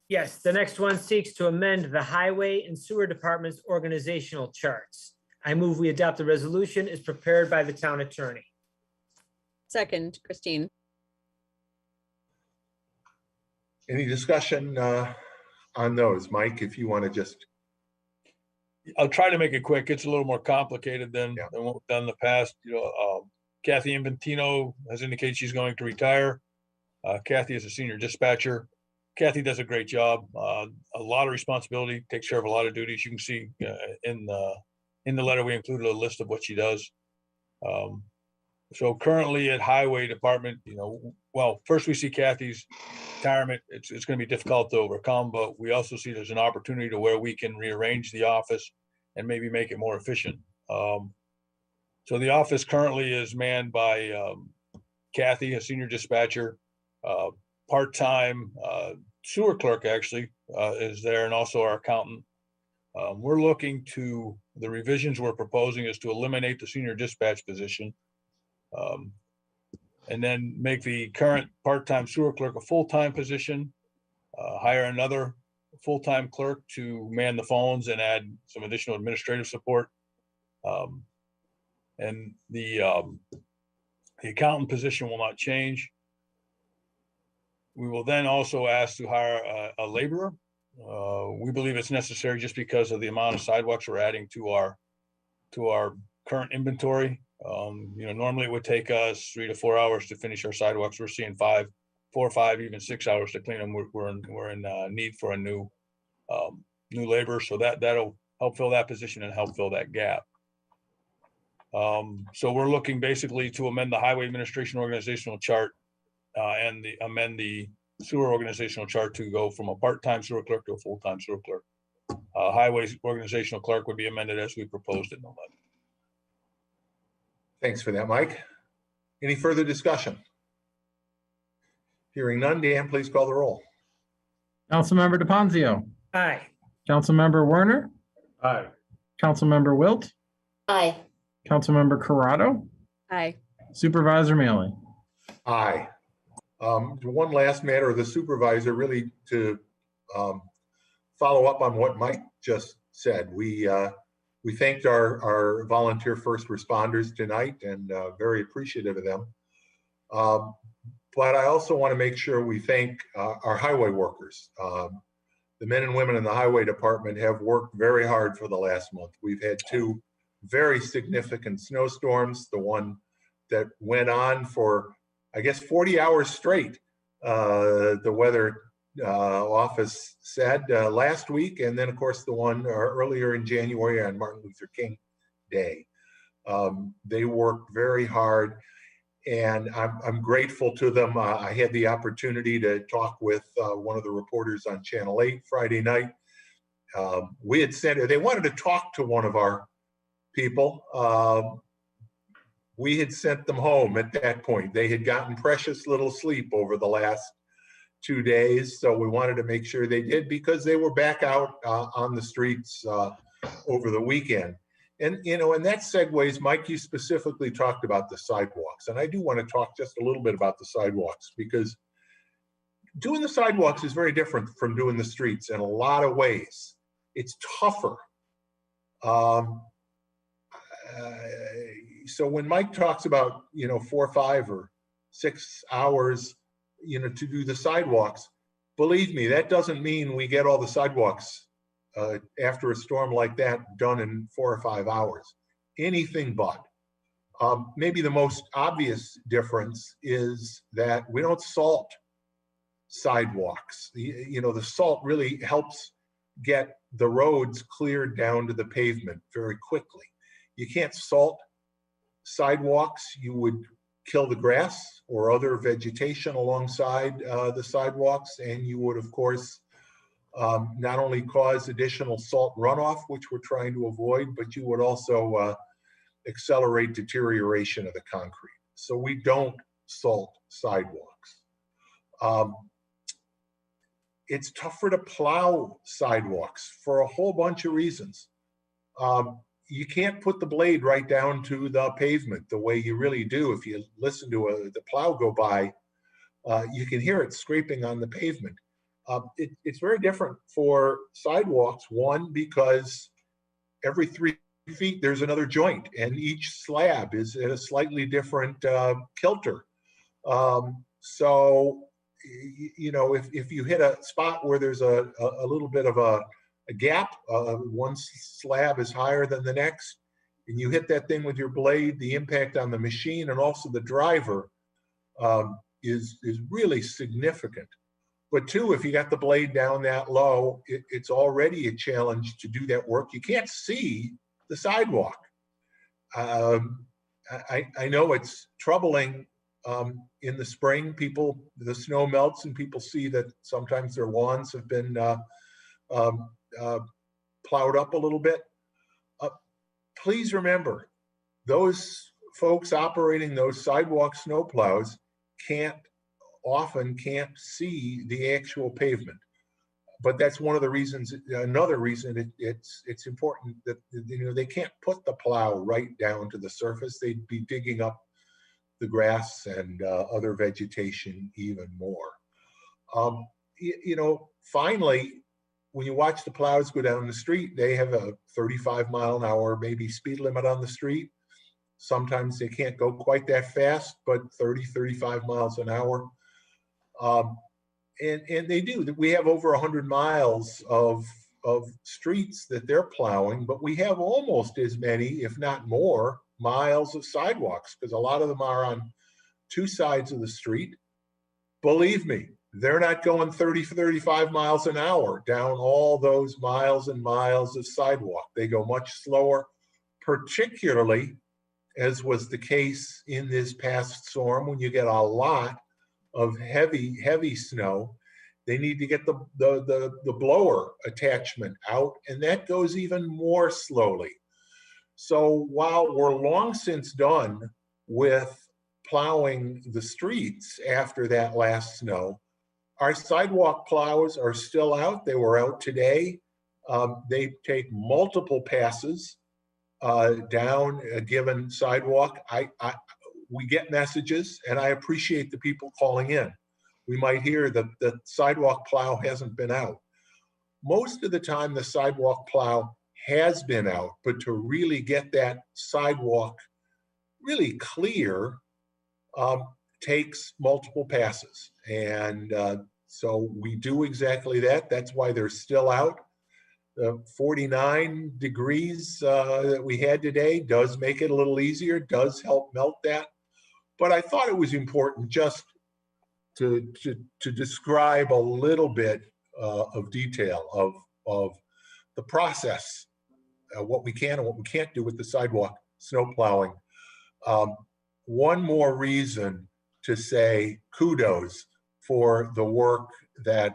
Yes, the next one seeks to amend the Highway and Sewer Department's organizational charts. I move we adopt the resolution as prepared by the town attorney. Second, Christine. Any discussion on those? Mike, if you want to just. I'll try to make it quick. It's a little more complicated than what we've done in the past. Kathy Inventino has indicated she's going to retire. Kathy is a senior dispatcher. Kathy does a great job. A lot of responsibility, takes care of a lot of duties. You can see in the letter we included a list of what she does. So currently at Highway Department, well, first we see Kathy's retirement. It's going to be difficult to overcome, but we also see there's an opportunity to where we can rearrange the office and maybe make it more efficient. So the office currently is manned by Kathy, a senior dispatcher, part-time sewer clerk actually is there, and also our accountant. We're looking to, the revisions we're proposing is to eliminate the senior dispatch position. And then make the current part-time sewer clerk a full-time position, hire another full-time clerk to man the phones and add some additional administrative support. And the accountant position will not change. We will then also ask to hire a laborer. We believe it's necessary just because of the amount of sidewalks we're adding to our current inventory. Normally it would take us 3 to 4 hours to finish our sidewalks. We're seeing 4 or 5, even 6 hours to clean them. We're in need for a new new labor. So that'll help fill that position and help fill that gap. So we're looking basically to amend the highway administration organizational chart and amend the sewer organizational chart to go from a part-time sewer clerk to a full-time sewer clerk. Highway organizational clerk would be amended as we proposed in the letter. Thanks for that, Mike. Any further discussion? Hearing none, Dan, please call the roll. Councilmember DePonzio. Aye. Councilmember Werner. Aye. Councilmember Wilt. Aye. Councilmember Corrado. Aye. Supervisor Mealy. Aye. One last matter of the supervisor, really to follow up on what Mike just said. We thanked our volunteer first responders tonight and very appreciative of them. But I also want to make sure we thank our highway workers. The men and women in the highway department have worked very hard for the last month. We've had two very significant snowstorms, the one that went on for, I guess, 40 hours straight, the weather office said last week, and then of course the one earlier in January on Martin Luther King Day. They worked very hard, and I'm grateful to them. I had the opportunity to talk with one of the reporters on Channel 8 Friday night. We had said they wanted to talk to one of our people. We had sent them home at that point. They had gotten precious little sleep over the last 2 days, so we wanted to make sure they did, because they were back out on the streets over the weekend. And and that segues, Mike, you specifically talked about the sidewalks, and I do want to talk just a little bit about the sidewalks, because doing the sidewalks is very different from doing the streets in a lot of ways. It's tougher. So when Mike talks about 4 or 5 or 6 hours to do the sidewalks, believe me, that doesn't mean we get all the sidewalks after a storm like that done in 4 or 5 hours. Anything but. Maybe the most obvious difference is that we don't salt sidewalks. The salt really helps get the roads cleared down to the pavement very quickly. You can't salt sidewalks. You would kill the grass or other vegetation alongside the sidewalks, and you would, of course, not only cause additional salt runoff, which we're trying to avoid, but you would also accelerate deterioration of the concrete. So we don't salt sidewalks. It's tougher to plow sidewalks for a whole bunch of reasons. You can't put the blade right down to the pavement the way you really do. If you listen to the plow go by, you can hear it scraping on the pavement. It's very different for sidewalks. One, because every 3 feet there's another joint, and each slab is at a slightly different kilter. So if you hit a spot where there's a little bit of a gap, one slab is higher than the next, and you hit that thing with your blade, the impact on the machine and also the driver is really significant. But two, if you got the blade down that low, it's already a challenge to do that work. You can't see the sidewalk. I know it's troubling in the spring. The snow melts and people see that sometimes their lawns have been plowed up a little bit. Please remember, those folks operating those sidewalk snow plows often can't see the actual pavement. But that's one of the reasons. Another reason it's important that they can't put the plow right down to the surface. They'd be digging up the grass and other vegetation even more. Finally, when you watch the plows go down the street, they have a 35-mile-an-hour maybe speed limit on the street. Sometimes they can't go quite that fast, but 30, 35 miles an hour. And they do. We have over 100 miles of streets that they're plowing, but we have almost as many, if not more, miles of sidewalks, because a lot of them are on two sides of the street. Believe me, They're not going 30, 35 miles an hour down all those miles and miles of sidewalk. They go much slower, particularly as was the case in this past storm, when you get a lot of heavy snow. They need to get the blower attachment out, and that goes even more slowly. So while we're long since done with plowing the streets after that last snow, our sidewalk plows are still out. They were out today. They take multiple passes down a given sidewalk. We get messages, and I appreciate the people calling in. We might hear that the sidewalk plow hasn't been out. Most of the time, the sidewalk plow has been out, but to really get that sidewalk really clear takes multiple passes. And so we do exactly that. That's why they're still out. The 49 degrees that we had today does make it a little easier, does help melt that. But I thought it was important just to describe a little bit of detail of the process, what we can and what we can't do with the sidewalk snow plowing. One more reason to say kudos for the work that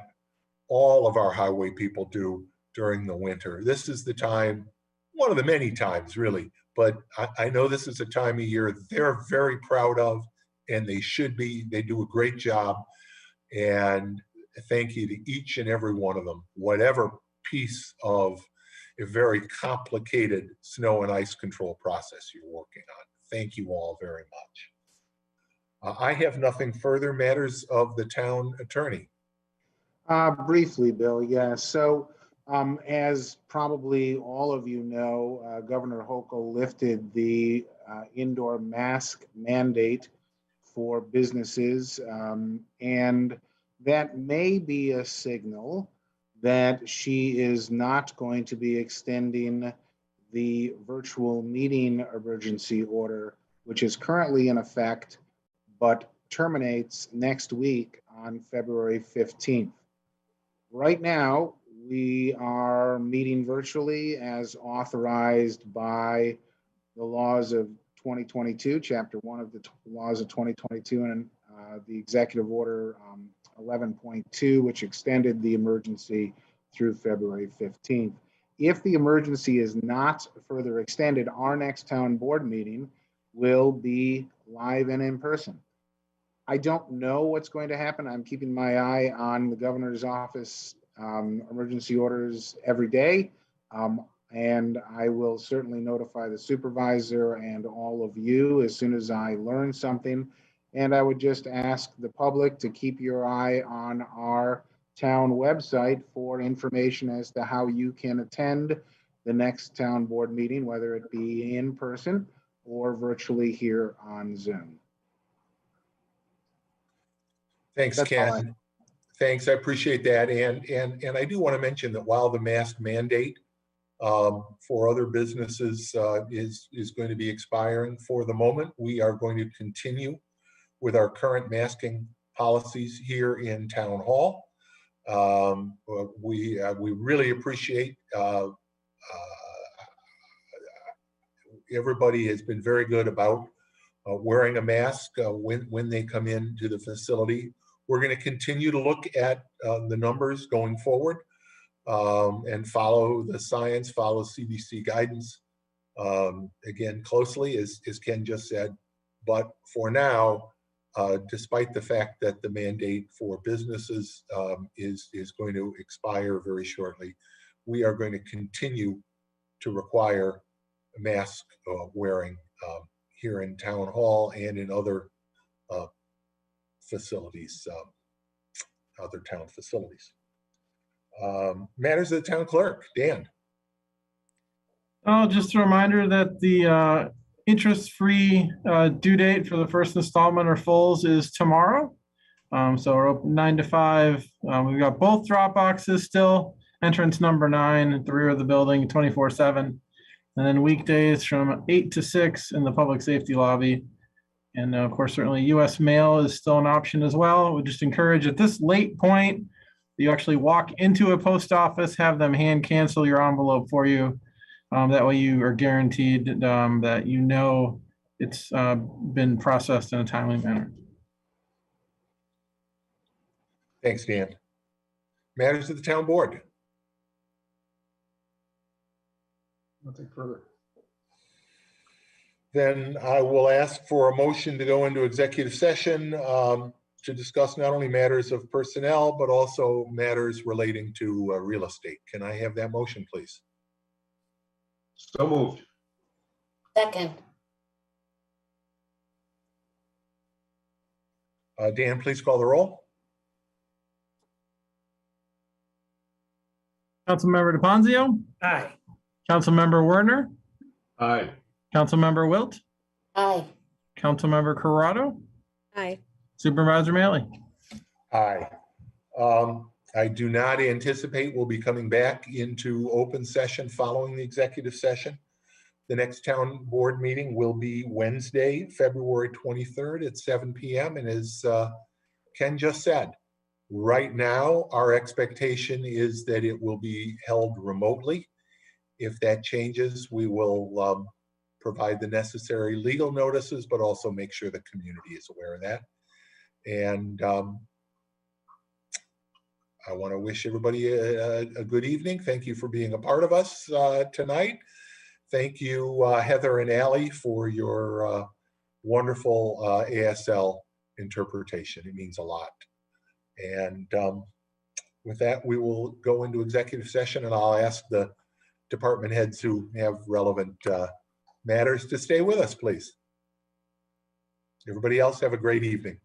all of our highway people do during the winter. This is the time, one of the many times really, but I know this is a time of year they're very proud of, and they should be. They do a great job. And thank you to each and every one of them, whatever piece of a very complicated snow and ice control process you're working on. Thank you all very much. I have nothing further. Matters of the town attorney. Briefly, Bill, yes. So as probably all of you know, Governor Hochul lifted the indoor mask mandate for businesses, and that may be a signal that she is not going to be extending the virtual meeting emergency order, which is currently in effect, but terminates next week on February 15th. Right now, we are meeting virtually as authorized by the laws of 2022, Chapter 1 of the laws of 2022, and the Executive Order 11.2, which extended the emergency through February 15th. If the emergency is not further extended, our next town board meeting will be live and in person. I don't know what's going to happen. I'm keeping my eye on the governor's office emergency orders every day. And I will certainly notify the supervisor and all of you as soon as I learn something. And I would just ask the public to keep your eye on our town website for information as to how you can attend the next town board meeting, whether it be in person or virtually here on Zoom. Thanks, Ken. Thanks, I appreciate that. And I do want to mention that while the mask mandate for other businesses is going to be expiring for the moment, we are going to continue with our current masking policies here in Town Hall. We really appreciate everybody has been very good about wearing a mask when they come into the facility. We're going to continue to look at the numbers going forward and follow the science, follow CDC guidance again closely, as Ken just said. But for now, despite the fact that the mandate for businesses is going to expire very shortly, we are going to continue to require mask wearing here in Town Hall and in other facilities, other town facilities. Matters of the town clerk, Dan. Oh, just a reminder that the interest-free due date for the first installment or fulls is tomorrow. So we're open 9 to 5. We've got both drop boxes still. Entrance number 9 at the rear of the building, 24/7. And then weekdays from 8 to 6 in the public safety lobby. And of course, certainly US mail is still an option as well. We just encourage at this late point, you actually walk into a post office, have them hand cancel your envelope for you. That way you are guaranteed that you know it's been processed in a timely manner. Thanks, Dan. Matters of the town board. Nothing further. Then I will ask for a motion to go into executive session to discuss not only matters of personnel, but also matters relating to real estate. Can I have that motion, please? So moved. Second. Dan, please call the roll. Councilmember DePonzio, Aye. Councilmember Werner, Aye. Councilmember Wilt, Aye. Councilmember Corrado, Aye. Supervisor Maley. Aye. I do not anticipate we'll be coming back into open session following the executive session. The next town board meeting will be Wednesday, February 23rd at 7 p.m. And as Ken just said, right now, our expectation is that it will be held remotely. If that changes, we will provide the necessary legal notices, but also make sure the community is aware of that. And I want to wish everybody a good evening. Thank you for being a part of us tonight. Thank you, Heather and Allie, for your wonderful ASL interpretation. It means a lot. And with that, we will go into executive session, and I'll ask the department heads who have relevant matters to stay with us, please. Everybody else have a great evening.